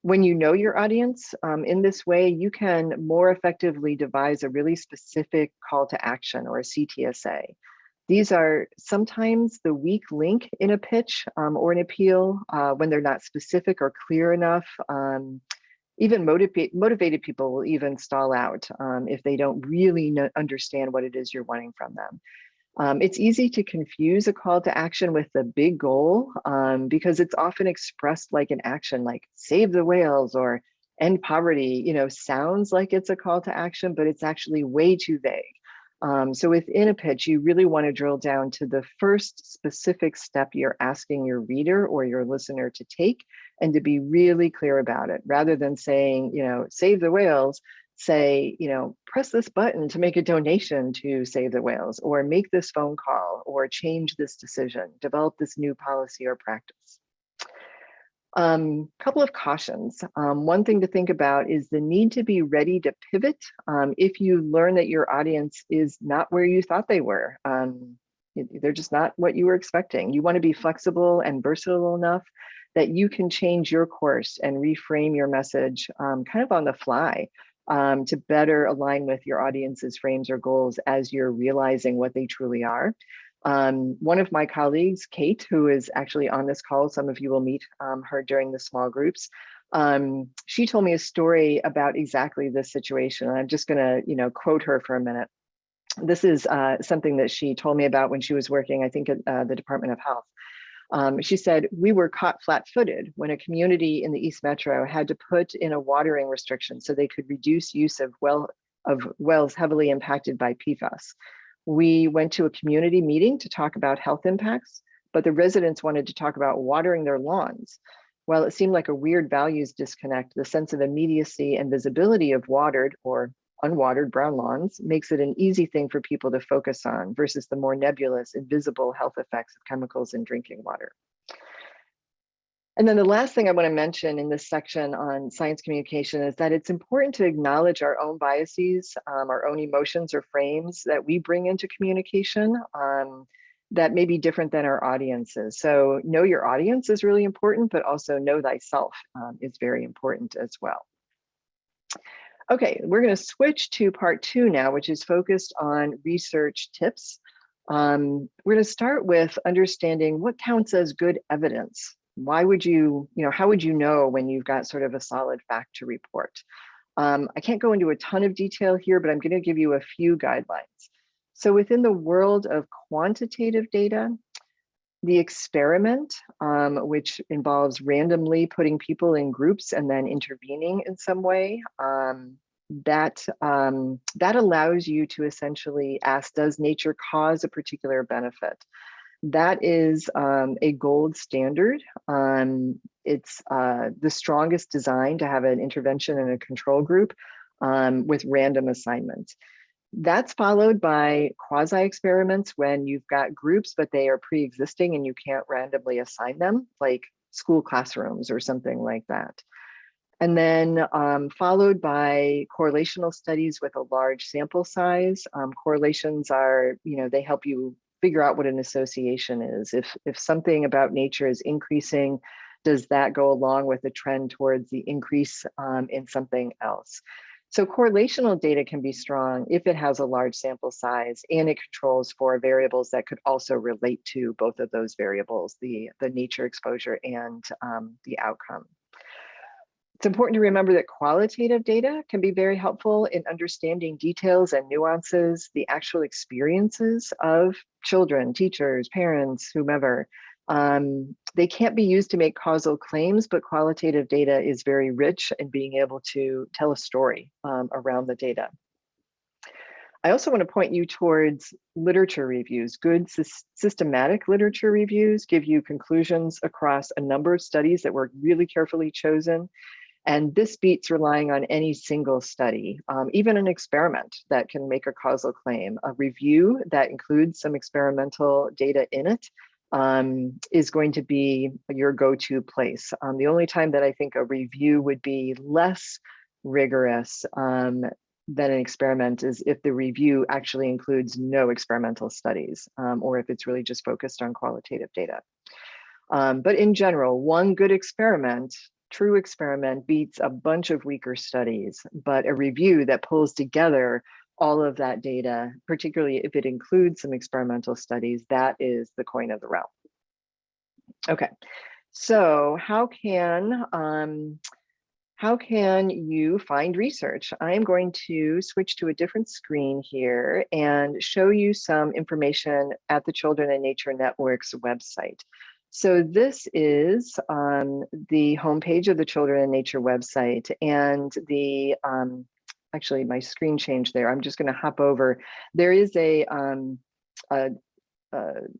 When you know your audience in this way, you can more effectively devise a really specific call to action or a CTSA. These are sometimes the weak link in a pitch or an appeal when they're not specific or clear enough. Even motivated people will even stall out if they don't really understand what it is you're wanting from them. It's easy to confuse a call to action with the big goal because it's often expressed like an action like save the whales or end poverty, sounds like it's a call to action, but it's actually way too vague. So within a pitch, you really want to drill down to the first specific step you're asking your reader or your listener to take and to be really clear about it. Rather than saying, save the whales, say, press this button to make a donation to Save the Whales, or make this phone call, or change this decision, develop this new policy or practice. Couple of cautions. One thing to think about is the need to be ready to pivot if you learn that your audience is not where you thought they were. They're just not what you were expecting. You want to be flexible and versatile enough that you can change your course and reframe your message kind of on the fly to better align with your audience's frames or goals as you're realizing what they truly are. One of my colleagues, Kate, who is actually on this call, some of you will meet her during the small groups. She told me a story about exactly this situation. And I'm just gonna, quote her for a minute. This is something that she told me about when she was working, I think, at the Department of Health. She said, we were caught flat-footed when a community in the East Metro had to put in a watering restriction so they could reduce use of wells heavily impacted by PFAS. We went to a community meeting to talk about health impacts, but the residents wanted to talk about watering their lawns. While it seemed like a weird values disconnect, the sense of immediacy and visibility of watered or unwatered brown lawns makes it an easy thing for people to focus on versus the more nebulous, invisible health effects of chemicals in drinking water. And then the last thing I want to mention in this section on science communication is that it's important to acknowledge our own biases, our own emotions or frames that we bring into communication that may be different than our audiences. So know your audience is really important, but also know thyself is very important as well. Okay, we're going to switch to part 2 now, which is focused on research tips. We're going to start with understanding what counts as good evidence. Why would you, how would you know when you've got sort of a solid fact to report? I can't go into a ton of detail here, but I'm going to give you a few guidelines. So within the world of quantitative data, the experiment, which involves randomly putting people in groups and then intervening in some way, that allows you to essentially ask, does nature cause a particular benefit? That is a gold standard. It's the strongest design to have an intervention in a control group with random assignments. That's followed by quasi-experiments when you've got groups, but they are pre-existing and you can't randomly assign them, like school classrooms or something like that. And then followed by correlational studies with a large sample size. Correlations are, they help you figure out what an association is. If something about nature is increasing, does that go along with a trend towards the increase in something else? So correlational data can be strong if it has a large sample size and it controls for variables that could also relate to both of those variables, the nature exposure and the outcome. It's important to remember that qualitative data can be very helpful in understanding details and nuances, the actual experiences of children, teachers, parents, whomever. They can't be used to make causal claims, but qualitative data is very rich in being able to tell a story around the data. I also want to point you towards literature reviews. Good systematic literature reviews give you conclusions across a number of studies that were really carefully chosen. And this beats relying on any single study, even an experiment that can make a causal claim. A review that includes some experimental data in it is going to be your go-to place. The only time that I think a review would be less rigorous than an experiment is if the review actually includes no experimental studies, or if it's really just focused on qualitative data. But in general, one good experiment, true experiment, beats a bunch of weaker studies, but a review that pulls together all of that data, particularly if it includes some experimental studies, that is the coin of the realm. Okay, so how can you find research? I'm going to switch to a different screen here and show you some information at the Children and Nature Network's website. So this is the homepage of the Children and Nature website, and the actually my screen changed there. I'm just going to hop over. There is a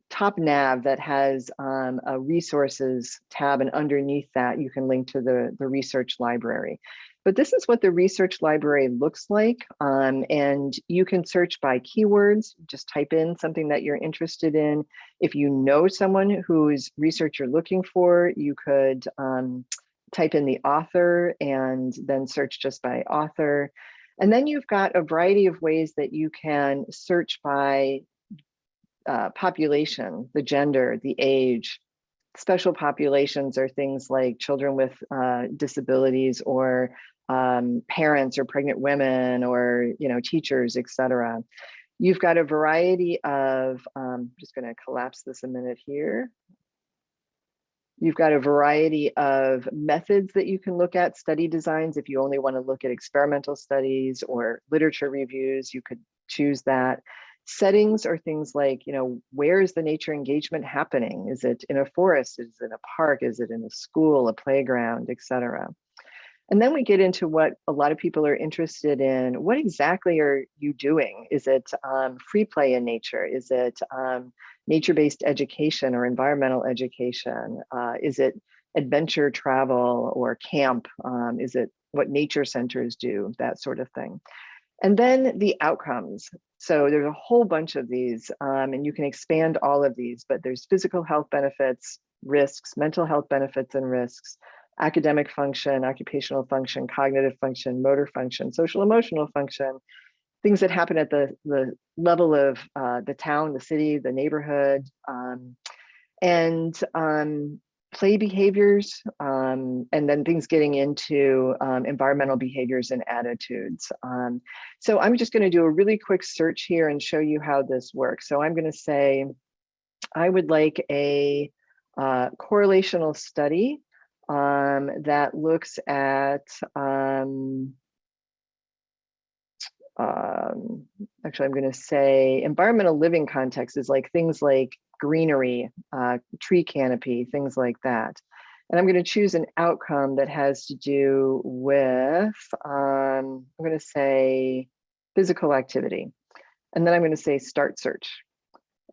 top nav that has a resources tab, and underneath that you can link to the research library. But this is what the research library looks like, and you can search by keywords. Just type in something that you're interested in. If you know someone whose research you're looking for, you could type in the author and then search just by author. And then you've got a variety of ways that you can search by population, the gender, the age. Special populations are things like children with disabilities, or parents or pregnant women, or teachers, etc. You've got a variety of, just going to collapse this a minute here. You've got a variety of methods that you can look at, study designs. If you only want to look at experimental studies or literature reviews, you could choose that. Settings are things like, where is the nature engagement happening? Is it in a forest? Is it in a park? Is it in a school, a playground, etc.? And then we get into what a lot of people are interested in. What exactly are you doing? Is it free play in nature? Is it nature-based education or environmental education? Is it adventure travel or camp? Is it what nature centers do? That sort of thing. And then the outcomes. So there's a whole bunch of these, and you can expand all of these, but there's physical health benefits, risks, mental health benefits and risks, academic function, occupational function, cognitive function, motor function, social emotional function, things that happen at the level of the town, the city, the neighborhood, and play behaviors, and then things getting into environmental behaviors and attitudes. So I'm just going to do a really quick search here and show you how this works. So I'm going to say, I would like a correlational study that looks at, actually, I'm going to say environmental living context is like things like greenery, tree canopy, things like that. And I'm going to choose an outcome that has to do with, I'm going to say physical activity. And then I'm going to say start search.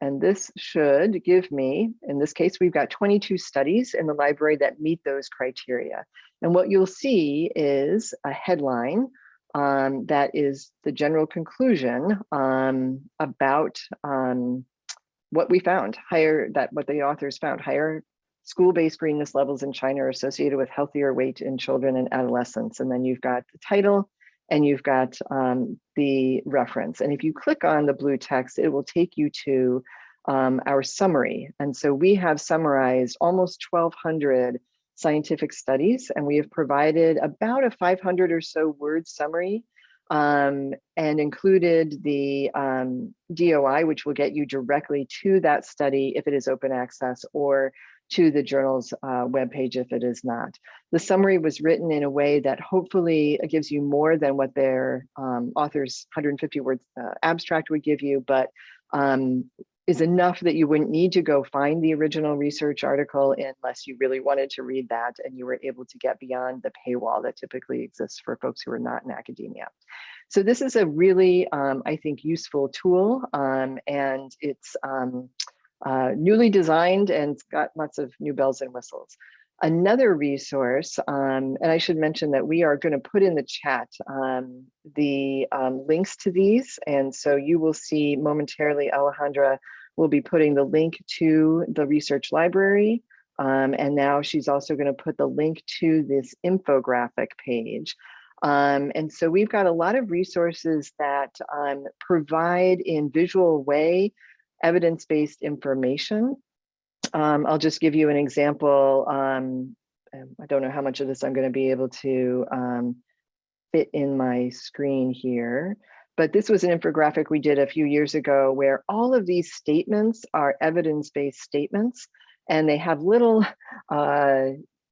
And this should give me, in this case, we've got 22 studies in the library that meet those criteria. And what you'll see is a headline that is the general conclusion about what we found, what the authors found. Higher school-based greenness levels in China are associated with healthier weight in children and adolescents. And then you've got the title and you've got the reference. And if you click on the blue text, it will take you to our summary. And so we have summarized almost 1,200 scientific studies, and we have provided about a 500 or so word summary and included the DOI, which will get you directly to that study if it is open access, or to the journal's webpage if it is not. The summary was written in a way that hopefully gives you more than what their author's 150 words abstract would give you, but is enough that you wouldn't need to go find the original research article unless you really wanted to read that and you were able to get beyond the paywall that typically exists for folks who are not in academia. So this is a really, I think, useful tool, and it's newly designed and it's got lots of new bells and whistles. Another resource, and I should mention that we are going to put in the chat the links to these, and so you will see momentarily Alejandra will be putting the link to the research library, and now she's also going to put the link to this infographic page. And so we've got a lot of resources that provide in visual way evidence-based information. I'll just give you an example. I don't know how much of this I'm going to be able to fit in my screen here, but this was an infographic we did a few years ago where all of these statements are evidence-based statements, and they have little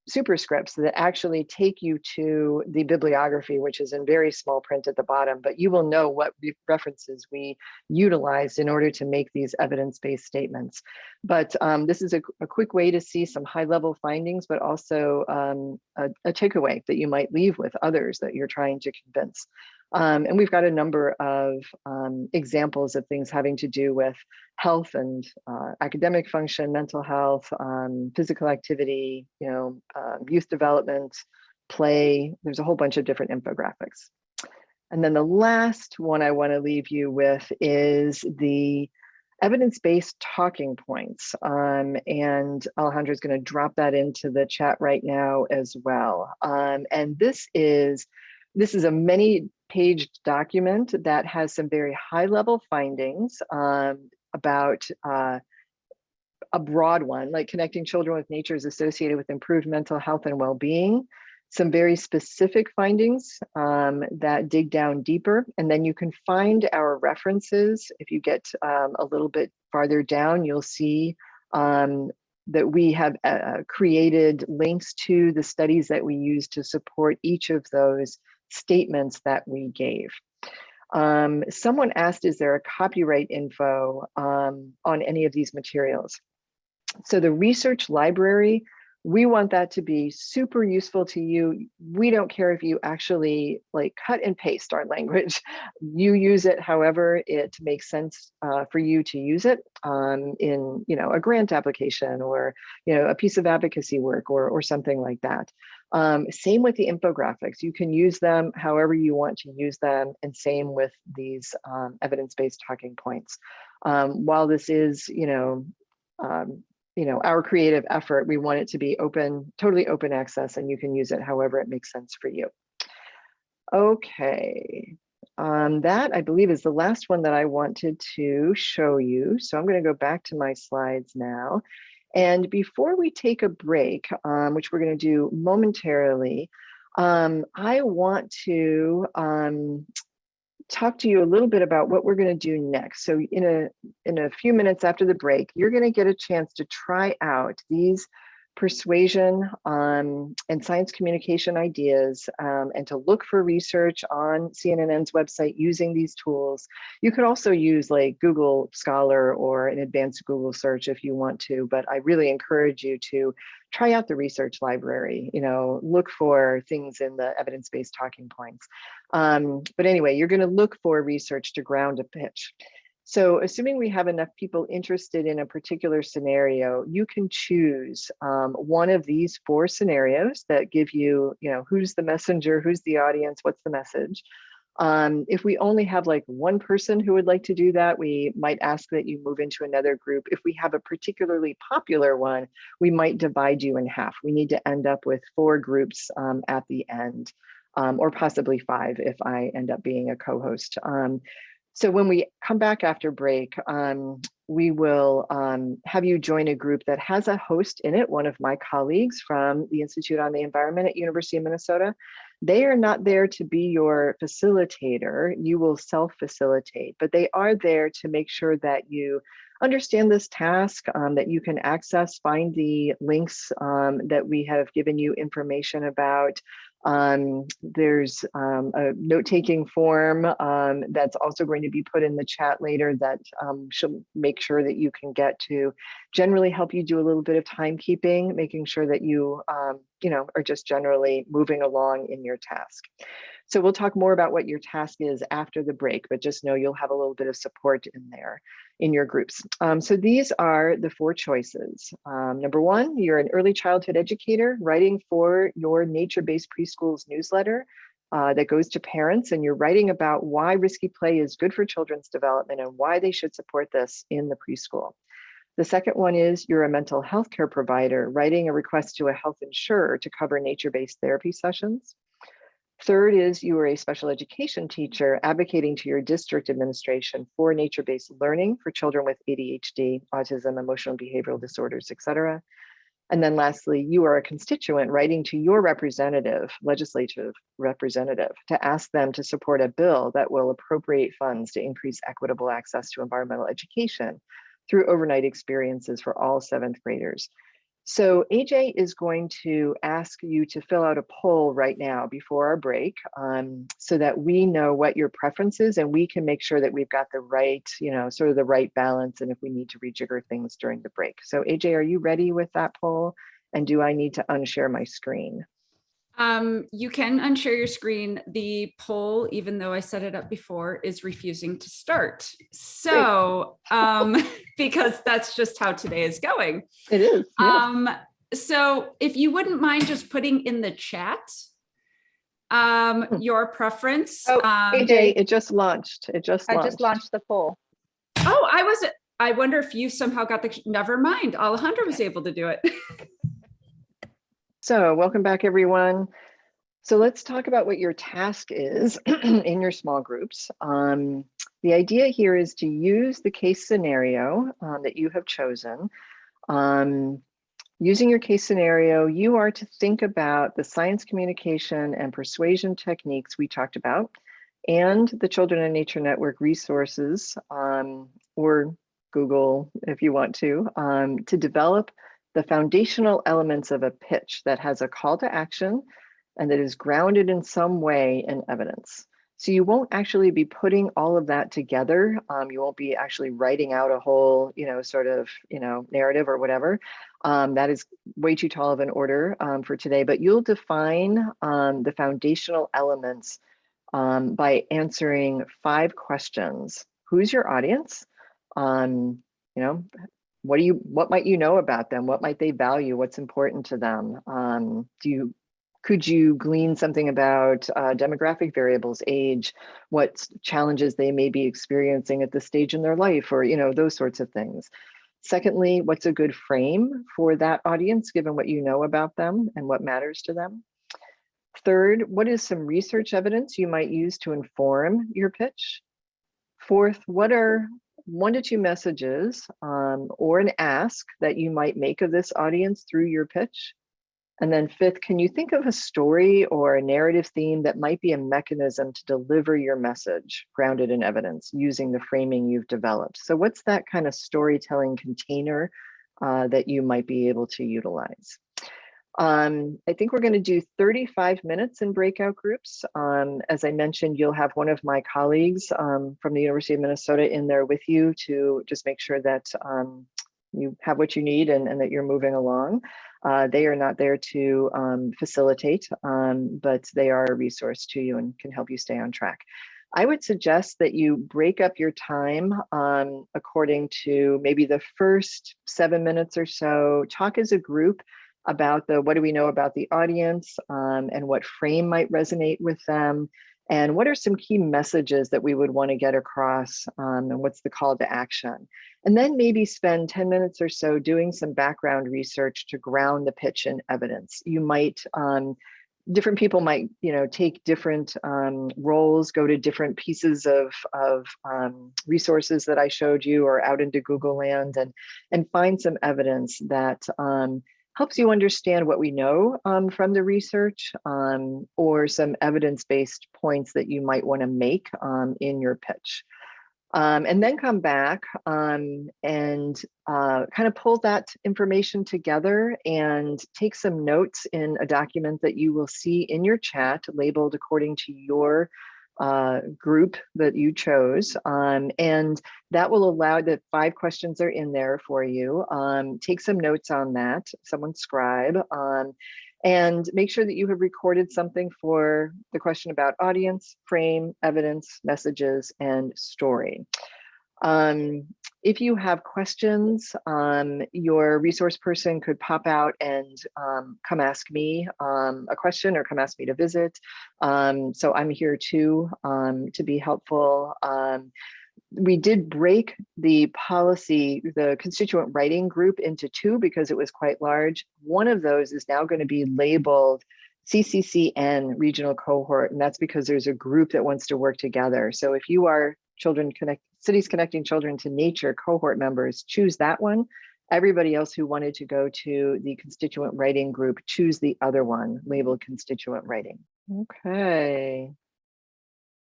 superscripts that actually take you to the bibliography, which is in very small print at the bottom, but you will know what references we utilized in order to make these evidence-based statements. But this is a quick way to see some high-level findings, but also a takeaway that you might leave with others that you're trying to convince. And we've got a number of examples of things having to do with health and academic function, mental health, physical activity, youth development, play. There's a whole bunch of different infographics. And then the last one I want to leave you with is the evidence-based talking points. And Alejandra is going to drop that into the chat right now as well. And this is a many-page document that has some very high-level findings about a broad one, like connecting children with nature is associated with improved mental health and well-being, some very specific findings that dig down deeper, and then you can find our references. If you get a little bit farther down, you'll see that we have created links to the studies that we use to support each of those statements that we gave. Someone asked, is there a copyright info on any of these materials? So the research library, we want that to be super useful to you. We don't care if you actually like cut and paste our language. You use it however it makes sense for you to use it in a grant application or a piece of advocacy work or something like that. Same with the infographics. You can use them however you want to use them, and same with these evidence-based talking points. While this is our creative effort, we want it to be open, totally open access, and you can use it however it makes sense for you. Okay, that I believe is the last one that I wanted to show you. So I'm going to go back to my slides now. And before we take a break, which we're going to do momentarily, I want to talk to you a little bit about what we're going to do next. So in a few minutes after the break, you're going to get a chance to try out these persuasion and science communication ideas and to look for research on CNNN's website using these tools. You could also use like Google Scholar or an advanced Google search if you want to, but I really encourage you to try out the research library, look for things in the evidence-based talking points. But anyway, you're going to look for research to ground a pitch. So assuming we have enough people interested in a particular scenario, you can choose one of these 4 scenarios that give you, who's the messenger, who's the audience, what's the message. If we only have like one person who would like to do that, we might ask that you move into another group. If we have a particularly popular one, we might divide you in half. We need to end up with 4 groups at the end, or possibly 5 if I end up being a co-host. So when we come back after break, we will have you join a group that has a host in it, one of my colleagues from the Institute on the Environment at University of Minnesota. They are not there to be your facilitator. You will self-facilitate, but they are there to make sure that you understand this task, that you can access, find the links that we have given you information about. There's a note-taking form that's also going to be put in the chat later that she'll make sure that you can get to generally help you do a little bit of timekeeping, making sure that you, are just generally moving along in your task. So we'll talk more about what your task is after the break, but just know you'll have a little bit of support in there in your groups. So these are the 4 choices. Number 1, you're an early childhood educator writing for your nature-based preschools newsletter that goes to parents, and you're writing about why risky play is good for children's development and why they should support this in the preschool. The second one is you're a mental health care provider writing a request to a health insurer to cover nature-based therapy sessions. Third is you are a special education teacher advocating to your district administration for nature-based learning for children with ADHD, autism, emotional behavioral disorders, etc. And then lastly, you are a constituent writing to your representative, legislative representative, to ask them to support a bill that will appropriate funds to increase equitable access to environmental education through overnight experiences for all 7th graders. So AJ is going to ask you to fill out a poll right now before our break so that we know what your preference is and we can make sure that we've got the right, sort of the right balance, and if we need to rejigger things during the break. So AJ, are you ready with that poll? And do I need to unshare my screen? You can unshare your screen. The poll, even though I set it up before, is refusing to start. So, because that's just how today is going. It is. Yeah. So if you wouldn't mind just putting in the chat your preference. Oh, AJ, it just launched. I just launched the poll. Oh, I wonder if you somehow got never mind. Alejandra was able to do it. So welcome back, everyone. So let's talk about what your task is in your small groups. The idea here is to use the case scenario that you have chosen. Using your case scenario, you are to think about the science communication and persuasion techniques we talked about and the Children and Nature Network resources, or Google if you want to develop the foundational elements of a pitch that has a call to action and that is grounded in some way in evidence. So you won't actually be putting all of that together. You won't be actually writing out a whole, narrative or whatever. That is way too tall of an order for today, but you'll define the foundational elements by answering 5 questions. Who's your audience? What might you know about them? What might they value? What's important to them? Could you glean something about demographic variables, age, what challenges they may be experiencing at this stage in their life, or those sorts of things? Secondly, what's a good frame for that audience, given what you know about them and what matters to them? Third, what is some research evidence you might use to inform your pitch? Fourth, what are 1 to 2 messages or an ask that you might make of this audience through your pitch? And then 5th, can you think of a story or a narrative theme that might be a mechanism to deliver your message grounded in evidence using the framing you've developed? So what's that kind of storytelling container that you might be able to utilize? I think we're going to do 35 minutes in breakout groups. As I mentioned, you'll have one of my colleagues from the University of Minnesota in there with you to just make sure that you have what you need and that you're moving along. They are not there to facilitate, but they are a resource to you and can help you stay on track. I would suggest that you break up your time according to maybe the first 7 minutes or so. Talk as a group about what do we know about the audience and what frame might resonate with them, and what are some key messages that we would want to get across, and what's the call to action. And then maybe spend 10 minutes or so doing some background research to ground the pitch in evidence. You might, different people might, take different roles, go to different pieces of resources that I showed you or out into Google land and find some evidence that helps you understand what we know from the research or some evidence-based points that you might want to make in your pitch. And then come back and kind of pull that information together and take some notes in a document that you will see in your chat labeled according to your group that you chose. And that will allow the 5 questions are in there for you. Take some notes on that, someone scribe. And make sure that you have recorded something for the question about audience, frame, evidence, messages, and story. If you have questions, your resource person could pop out and come ask me a question or come ask me to visit. So I'm here too to be helpful. We did break the policy, the constituent writing group into 2 because it was quite large. One of those is now going to be labeled CCCN regional cohort, and that's because there's a group that wants to work together. So if you are Cities Connecting Children to Nature cohort members, choose that one. Everybody else who wanted to go to the constituent writing group, choose the other one labeled constituent writing. Okay.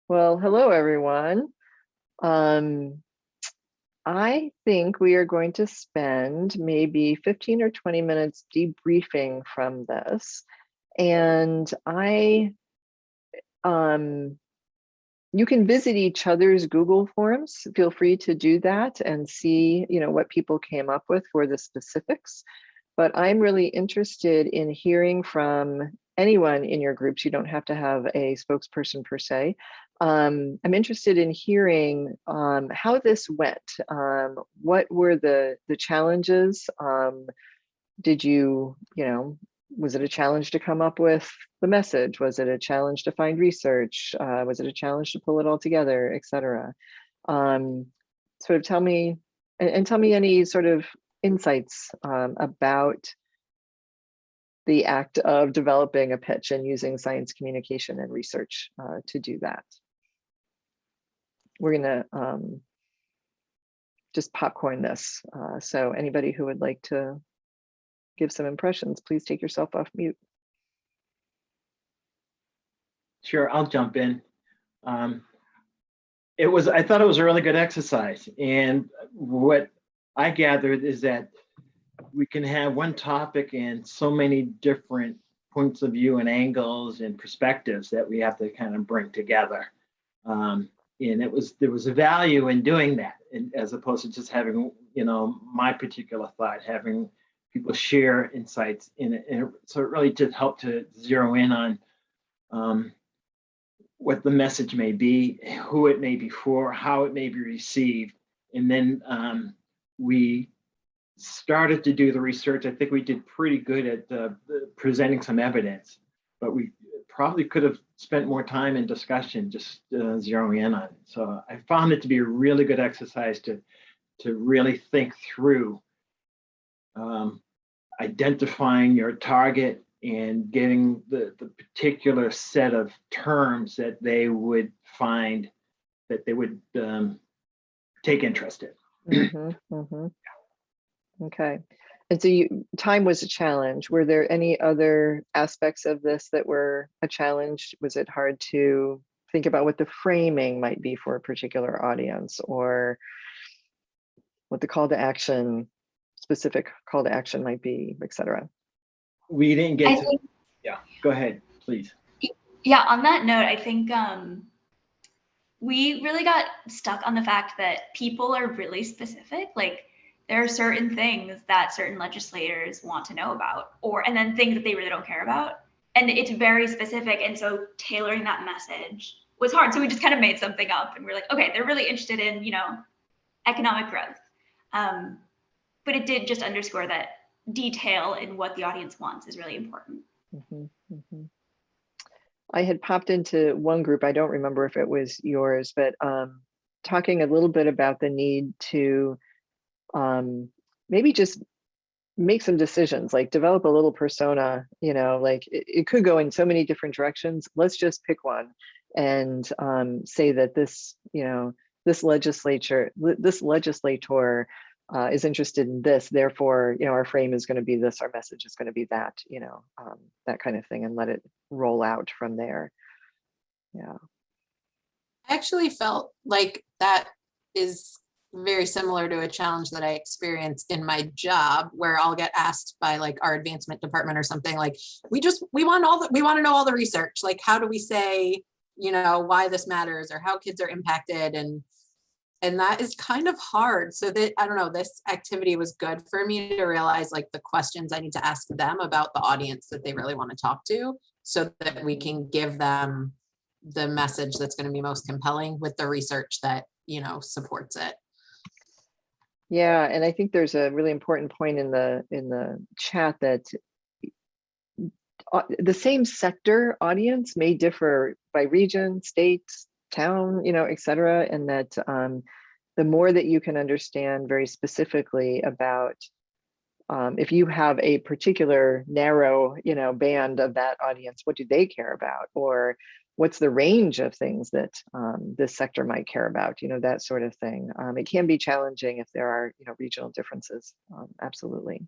Well, hello everyone. I think we are going to spend maybe 15 or 20 minutes debriefing from this. And you can visit each other's Google Forms. Feel free to do that and see, what people came up with for the specifics. But I'm really interested in hearing from anyone in your groups. You don't have to have a spokesperson per se. I'm interested in hearing how this went. What were the challenges? Did you, was it a challenge to come up with the message? Was it a challenge to find research? Was it a challenge to pull it all together, et cetera? Sort of tell me, and tell me any sort of insights about the act of developing a pitch and using science communication and research to do that. We're gonna just popcorn this. So anybody who would like to give some impressions, please take yourself off mute. Sure, I'll jump in. I thought it was a really good exercise. And what I gathered is that we can have one topic and so many different points of view and angles and perspectives that we have to kind of bring together. And there was a value in doing that, as opposed to just having, my particular thought, having people share insights in it. And so it really just helped to zero in on what the message may be, who it may be for, how it may be received. And then we started to do the research. I think we did pretty good at presenting some evidence, but we probably could have spent more time in discussion, just zeroing in on it. So I found it to be a really good exercise to really think through identifying your target and getting the particular set of terms that they would find that they would take interest in. Okay. And so time was a challenge. Were there any other aspects of this that were a challenge? Was it hard to think about what the framing might be for a particular audience, or what the call to action, specific call to action might be, et cetera? We didn't get to, yeah, go ahead, please. Yeah, on that note, I think we really got stuck on the fact that people are really specific. Like, there are certain things that certain legislators want to know about, and then things that they really don't care about. And it's very specific. And so tailoring that message was hard. So we just kind of made something up and we're like, okay, they're really interested in, economic growth. But it did just underscore that detail in what the audience wants is really important. I had popped into one group, I don't remember if it was yours, but talking a little bit about the need to maybe just make some decisions, like develop a little persona, like it could go in so many different directions. Let's just pick one and say that this legislator is interested in this, therefore, our frame is going to be this, our message is going to be that, that kind of thing, and let it roll out from there. Yeah. I actually felt like that is very similar to a challenge that I experience in my job, where I'll get asked by like our advancement department or something like, we want to know all the research. Like, how do we say, why this matters or how kids are impacted? And that is kind of hard. So that, I don't know, this activity was good for me to realize like the questions I need to ask them about the audience that they really want to talk to, so that we can give them the message that's going to be most compelling with the research that, supports it. Yeah, and I think there's a really important point in the chat that the same sector audience may differ by region, state, town, et cetera, and that the more that you can understand very specifically about if you have a particular narrow, band of that audience, what do they care about? Or what's the range of things that this sector might care about, that sort of thing. It can be challenging if there are, regional differences, absolutely.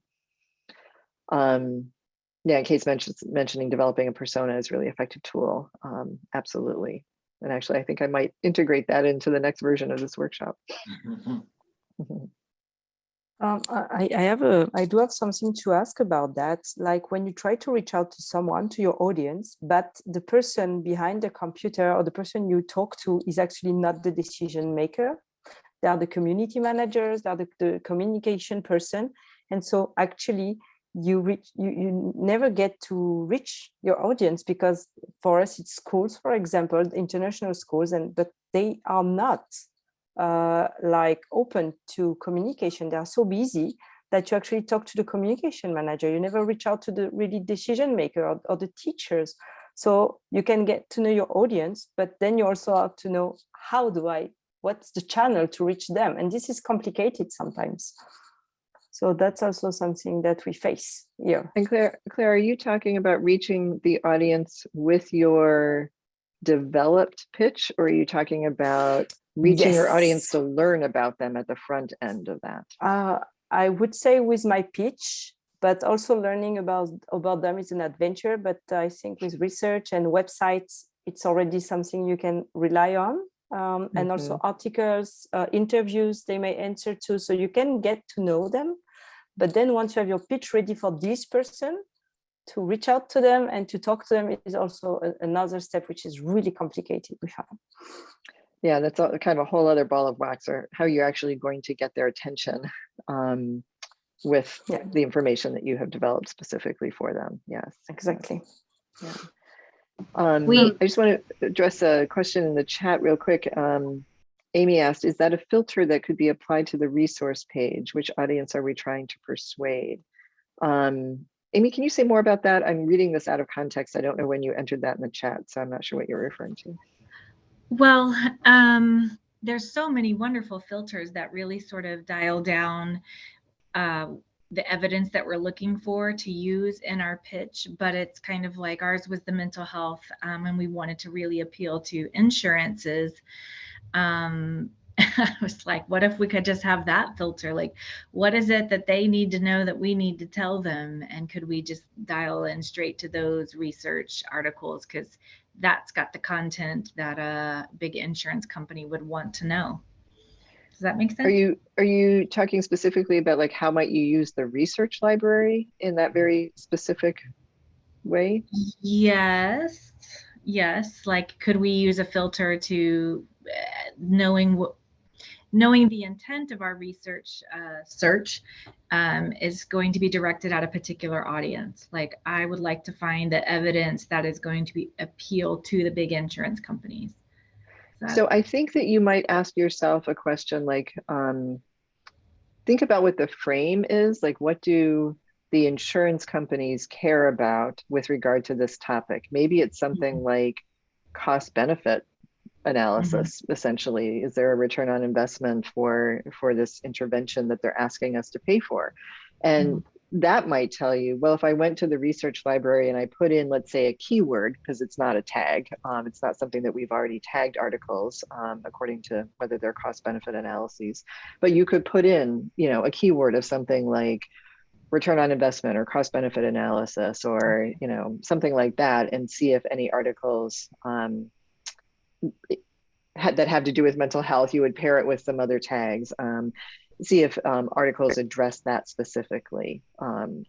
Yeah, Kate's mentioning developing a persona is a really effective tool, absolutely. And actually, I think I might integrate that into the next version of this workshop. I do have something to ask about that. Like when you try to reach out to someone, to your audience, but the person behind the computer or the person you talk to is actually not the decision maker. They are the community managers, they are the communication person. And so actually you never get to reach your audience, because for us it's schools, for example, international schools, but they are not like open to communication. They are so busy that you actually talk to the communication manager. You never reach out to the really decision maker or the teachers. So you can get to know your audience, but then you also have to know what's the channel to reach them. And this is complicated sometimes. So that's also something that we face here. And Claire, are you talking about reaching the audience with your developed pitch, or are you talking about reaching your audience to learn about them at the front end of that? I would say with my pitch, but also learning about them is an adventure. But I think with research and websites, it's already something you can rely on. And also articles, interviews they may answer to, so you can get to know them. But then once you have your pitch ready for this person, to reach out to them and to talk to them is also another step, which is really complicated. Yeah, that's kind of a whole other ball of wax, or how you're actually going to get their attention with the information that you have developed specifically for them. Yes, exactly. Yeah. I just want to address a question in the chat real quick. Amy asked, is that a filter that could be applied to the resource page? Which audience are we trying to persuade? Amy, can you say more about that? I'm reading this out of context. I don't know when you entered that in the chat, so I'm not sure what you're referring to. Well, there's so many wonderful filters that really sort of dial down the evidence that we're looking for to use in our pitch, but it's kind of like ours was the mental health, and we wanted to really appeal to insurances. I was like, what if we could just have that filter? Like, what is it that they need to know that we need to tell them? And could we just dial in straight to those research articles? Because that's got the content that a big insurance company would want to know. Does that make sense? Are you talking specifically about like how might you use the research library in that very specific way? Yes. Like, could we use a filter to knowing the intent of our research search is going to be directed at a particular audience. Like, I would like to find the evidence that is going to appeal to the big insurance companies. So I think that you might ask yourself a question like, think about what the frame is, like what do the insurance companies care about with regard to this topic? Maybe it's something like cost benefit analysis, essentially. Is there a return on investment for this intervention that they're asking us to pay for? And that might tell you, well, if I went to the research library and I put in, let's say, a keyword, because it's not a tag, it's not something that we've already tagged articles according to whether they're cost benefit analyses, but you could put in, a keyword of something like return on investment or cost benefit analysis, or, something like that, and see if any articles that have to do with mental health, you would pair it with some other tags. See if articles address that specifically.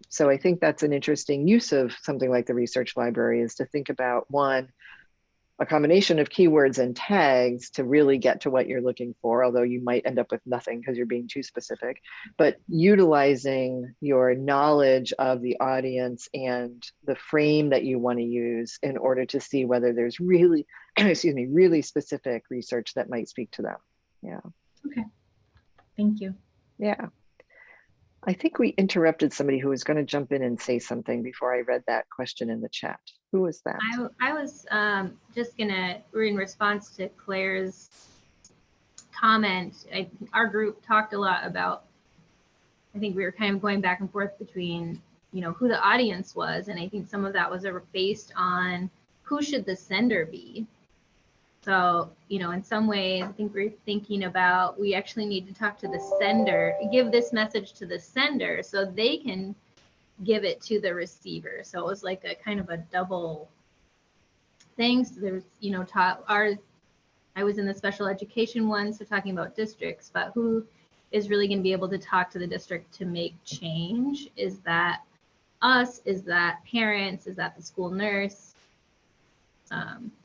So I think that's an interesting use of something like the research library, is to think about, one, a combination of keywords and tags to really get to what you're looking for, although you might end up with nothing because you're being too specific, but utilizing your knowledge of the audience and the frame that you want to use in order to see whether there's really, excuse me, really specific research that might speak to them. Yeah. Okay. Thank you. Yeah. I think we interrupted somebody who was going to jump in and say something before I read that question in the chat. Who was that? I was just gonna, in response to Claire's comment, our group talked a lot about, I think we were kind of going back and forth between, you know, who the audience was. And I think some of that was based on who should the sender be. So, you know, in some ways, I think we're thinking about, we actually need to talk to the sender, give this message to the sender so they can give it to the receiver. So it was like a kind of a double thing. So there's, you know, I was in the special education one, so talking about districts, but who is really going to be able to talk to the district to make change? Is that us? Is that parents? Is that the school nurse?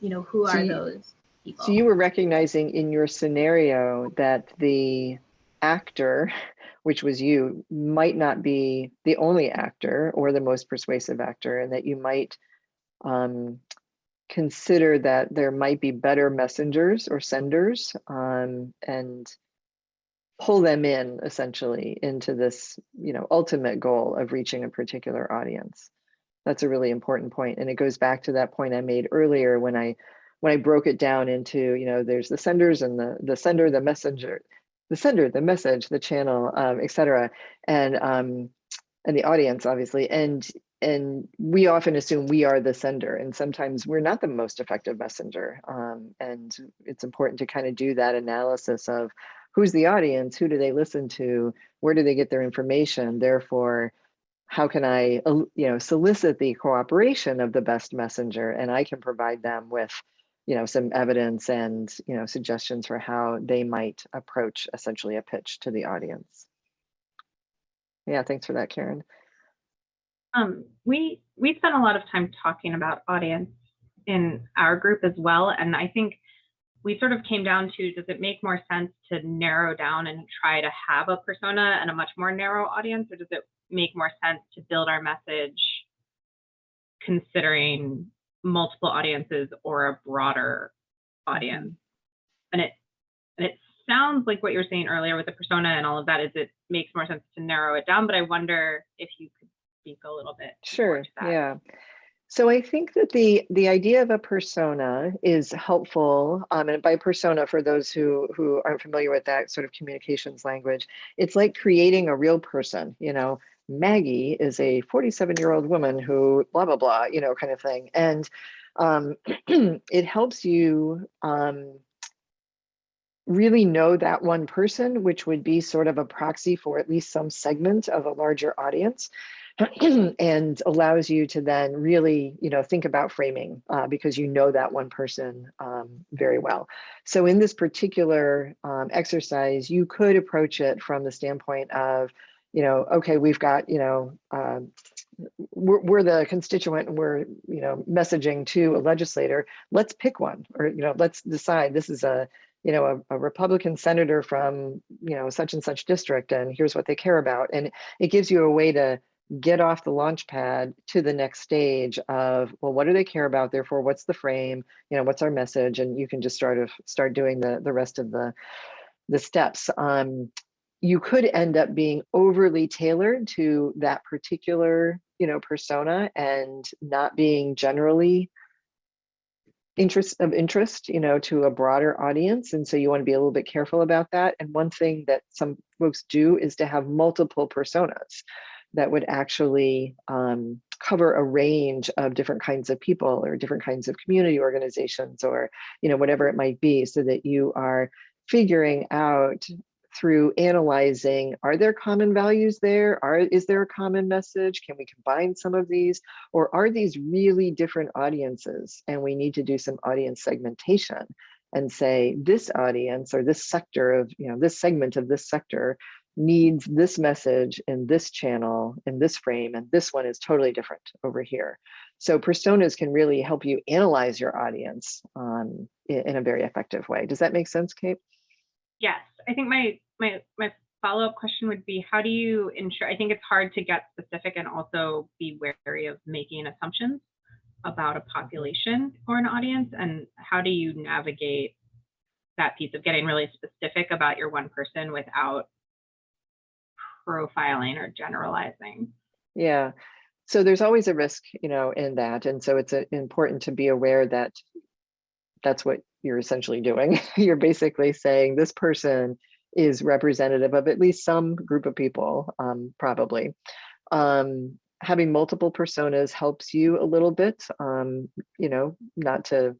You know, who are those people? So you were recognizing in your scenario that the actor, which was you, might not be the only actor or the most persuasive actor, and that you might consider that there might be better messengers or senders, and pull them in essentially into this, you know, ultimate goal of reaching a particular audience. That's a really important point. And it goes back to that point I made earlier when I broke it down into, you know, there's the senders and the sender, the messenger, the sender, the message, the channel, et cetera, and the audience, obviously. And we often assume we are the sender, and sometimes we're not the most effective messenger. And it's important to kind of do that analysis of who's the audience, who do they listen to, where do they get their information, therefore, how can I, you know, solicit the cooperation of the best messenger, and I can provide them with, you know, some evidence and, you know, suggestions for how they might approach essentially a pitch to the audience. Yeah, thanks for that, Karen. We spent a lot of time talking about audience in our group as well, and I think we sort of came down to, does it make more sense to narrow down and try to have a persona and a much more narrow audience, or does it make more sense to build our message considering multiple audiences or a broader audience? And it sounds like what you were saying earlier with the persona and all of that is it makes more sense to narrow it down, but I wonder if you could speak a little bit. Sure, yeah. So I think that the idea of a persona is helpful, and by persona, for those who aren't familiar with that sort of communications language, it's like creating a real person. You know, Maggie is a 47-year-old woman who blah, blah, blah, you know, kind of thing. And it helps you really know that one person, which would be sort of a proxy for at least some segment of a larger audience. And allows you to then really, you know, think about framing because you know that one person very well. So in this particular exercise, you could approach it from the standpoint of, you know, okay, we've got, you know, we're the constituent and we're, you know, messaging to a legislator. Let's pick one, or, you know, let's decide this is a, you know, a Republican senator from, you know, such and such district, and here's what they care about. And it gives you a way to get off the launch pad to the next stage of, well, what do they care about? Therefore, what's the frame? You know, what's our message? And you can just start doing the rest of the steps. You could end up being overly tailored to that particular, you know, persona and not being generally of interest, you know, to a broader audience. And so you want to be a little bit careful about that. And one thing that some folks do is to have multiple personas that would actually cover a range of different kinds of people or different kinds of community organizations, or, you know, whatever it might be, so that you are figuring out through analyzing, are there common values there? Is there a common message? Can we combine some of these? Or are these really different audiences and we need to do some audience segmentation and say, this audience or this sector of, this segment of this sector needs this message in this channel, in this frame, and this one is totally different over here. So personas can really help you analyze your audience in a very effective way. Does that make sense, Kate? Yes, I think my follow-up question would be, how do you ensure, I think it's hard to get specific and also be wary of making assumptions about a population or an audience, and how do you navigate that piece of getting really specific about your one person without profiling or generalizing? Yeah, so there's always a risk, in that. And so it's important to be aware that that's what you're essentially doing. You're basically saying this person is representative of at least some group of people, probably. Having multiple personas helps you a little bit, not to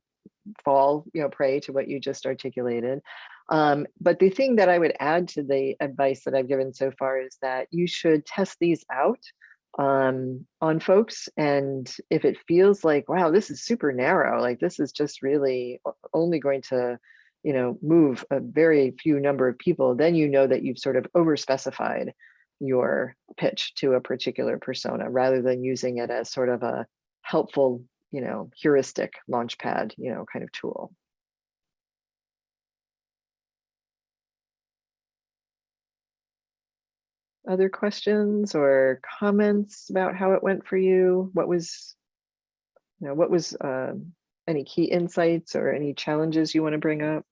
fall, prey to what you just articulated. But the thing that I would add to the advice that I've given so far is that you should test these out on folks. And if it feels like, wow, this is super narrow, like this is just really only going to, move a very few number of people, then you know that you've sort of overspecified your pitch to a particular persona rather than using it as sort of a helpful, heuristic launchpad, kind of tool. Other questions or comments about how it went for you? What was any key insights or any challenges you want to bring up?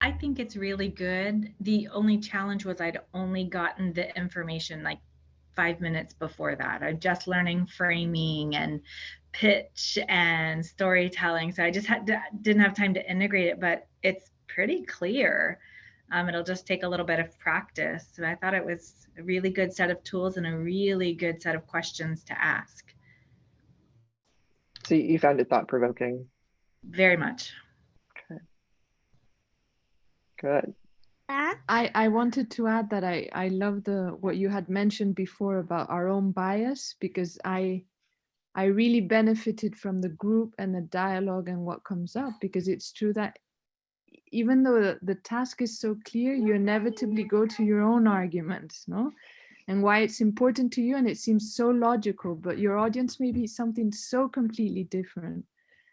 I think it's really good. The only challenge was I'd only gotten the information like 5 minutes before that. I'm just learning framing and pitch and storytelling. So I just didn't have time to integrate it, but it's pretty clear. It'll just take a little bit of practice. So I thought it was a really good set of tools and a really good set of questions to ask. So you found it thought-provoking? Very much. Okay. Good. I wanted to add that I love what you had mentioned before about our own bias, because I really benefited from the group and the dialogue and what comes up, because it's true that even though the task is so clear, you inevitably go to your own arguments, no? And why it's important to you, and it seems so logical, but your audience may be something so completely different.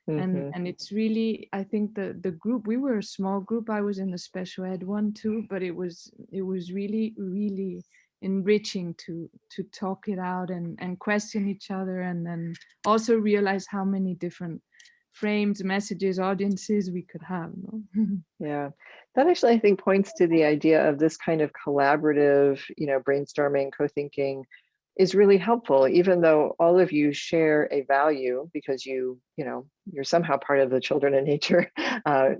Mm-hmm. And it's really, I think the group, we were a small group. I was in the special ed one too, but it was really, really enriching to talk it out and question each other, and then also realize how many different frames, messages, audiences we could have. No? Yeah, that actually I think points to the idea of this kind of collaborative, brainstorming, co-thinking is really helpful, even though all of you share a value because you're somehow part of the Children in Nature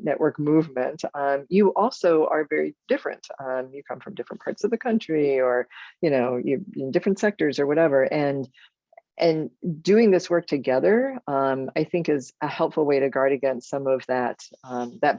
network movement. You also are very different. You come from different parts of the country, or you're in different sectors or whatever, and doing this work together, I think, is a helpful way to guard against some of that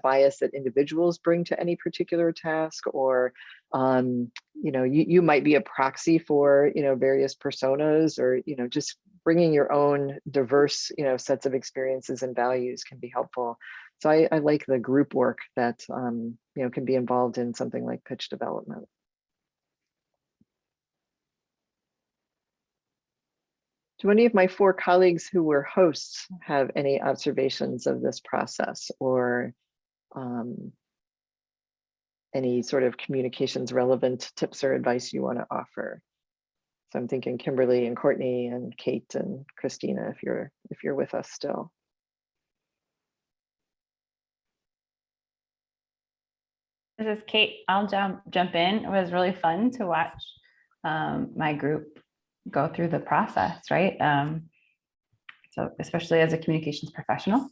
bias that individuals bring to any particular task, or you might be a proxy for various personas, or just bringing your own diverse sets of experiences and values can be helpful. So I like the group work that can be involved in something like pitch development. Do any of my 4 colleagues who were hosts have any observations of this process, or any sort of communications relevant tips or advice you want to offer? So I'm thinking Kimberly and Courtney and Kate and Christina, if you're with us still. This is Kate. I'll jump in. It was really fun to watch my group go through the process, right? So especially as a communications professional,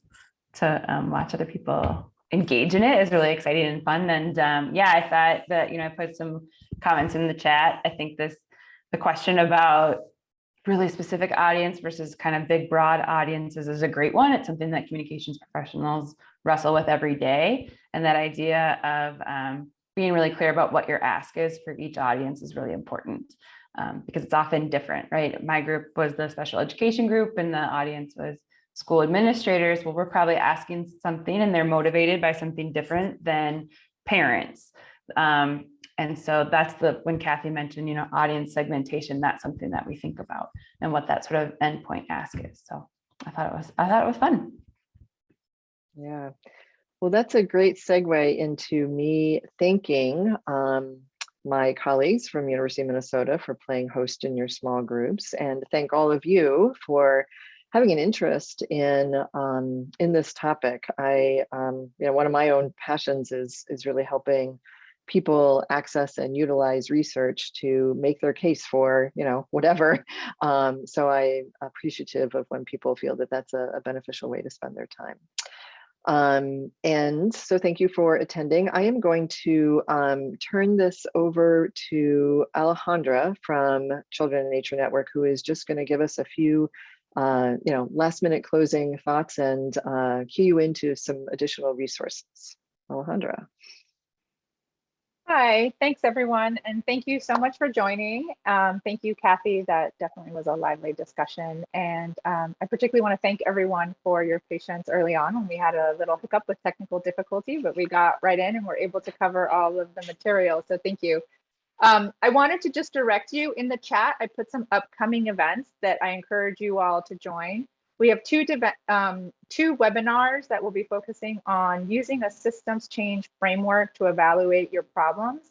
to watch other people engage in it is really exciting and fun. And yeah, I thought that, I put some comments in the chat. I think the question about really specific audience versus kind of big, broad audiences is a great one. It's something that communications professionals wrestle with every day. And that idea of being really clear about what your ask is for each audience is really important. because it's often different, right? My group was the special education group and the audience was school administrators. Well, we're probably asking something and they're motivated by something different than parents. And so that's when Cathy mentioned, audience segmentation, that's something that we think about and what that sort of endpoint ask is. So I thought it was fun. Yeah. Well, that's a great segue into me thanking my colleagues from University of Minnesota for playing host in your small groups, and thank all of you for having an interest in this topic. One of my own passions is really helping people access and utilize research to make their case for whatever. So I'm appreciative of when people feel that that's a beneficial way to spend their time. And so thank you for attending. I am going to turn this over to Alejandra from Children in Nature Network, who is just going to give us a few last minute closing thoughts and cue you into some additional resources. Alejandra. Hi, thanks everyone. And thank you so much for joining. Thank you, Cathy. That definitely was a lively discussion. And I particularly want to thank everyone for your patience early on when we had a little hiccup with technical difficulty, but we got right in and were able to cover all of the material. So thank you. I wanted to just direct you in the chat. I put some upcoming events that I encourage you all to join. We have two webinars that will be focusing on using a systems change framework to evaluate your problems.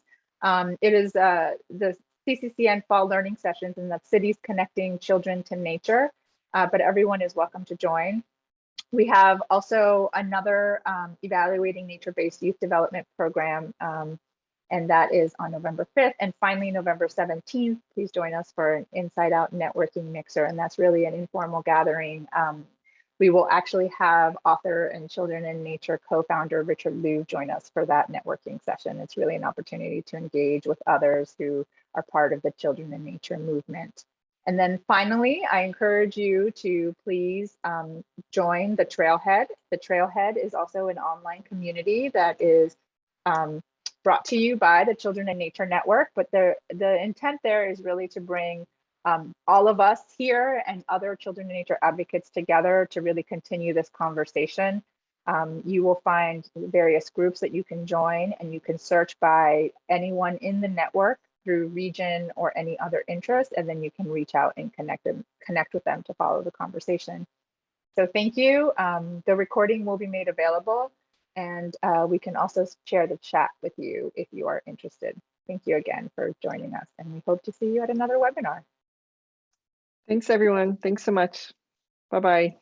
It is the CCCN Fall Learning Sessions, and that's Cities Connecting Children to Nature, but everyone is welcome to join. We have also another Evaluating Nature-Based Youth Development Program, and that is on November 5th. And finally, November 17th, please join us for an Inside Out Networking Mixer. And that's really an informal gathering. We will actually have author and Children in Nature co-founder Richard Liu join us for that networking session. It's really an opportunity to engage with others who are part of the Children in Nature movement. And then finally, I encourage you to please join the Trailhead. The Trailhead is also an online community that is brought to you by the Children in Nature Network, but the intent there is really to bring all of us here and other Children in Nature advocates together to really continue this conversation. You will find various groups that you can join, and you can search by anyone in the network through region or any other interest, and then you can reach out and connect with them to follow the conversation. So thank you. The recording will be made available, and we can also share the chat with you if you are interested. Thank you again for joining us, and we hope to see you at another webinar. Thanks, everyone. Thanks so much. Bye-bye.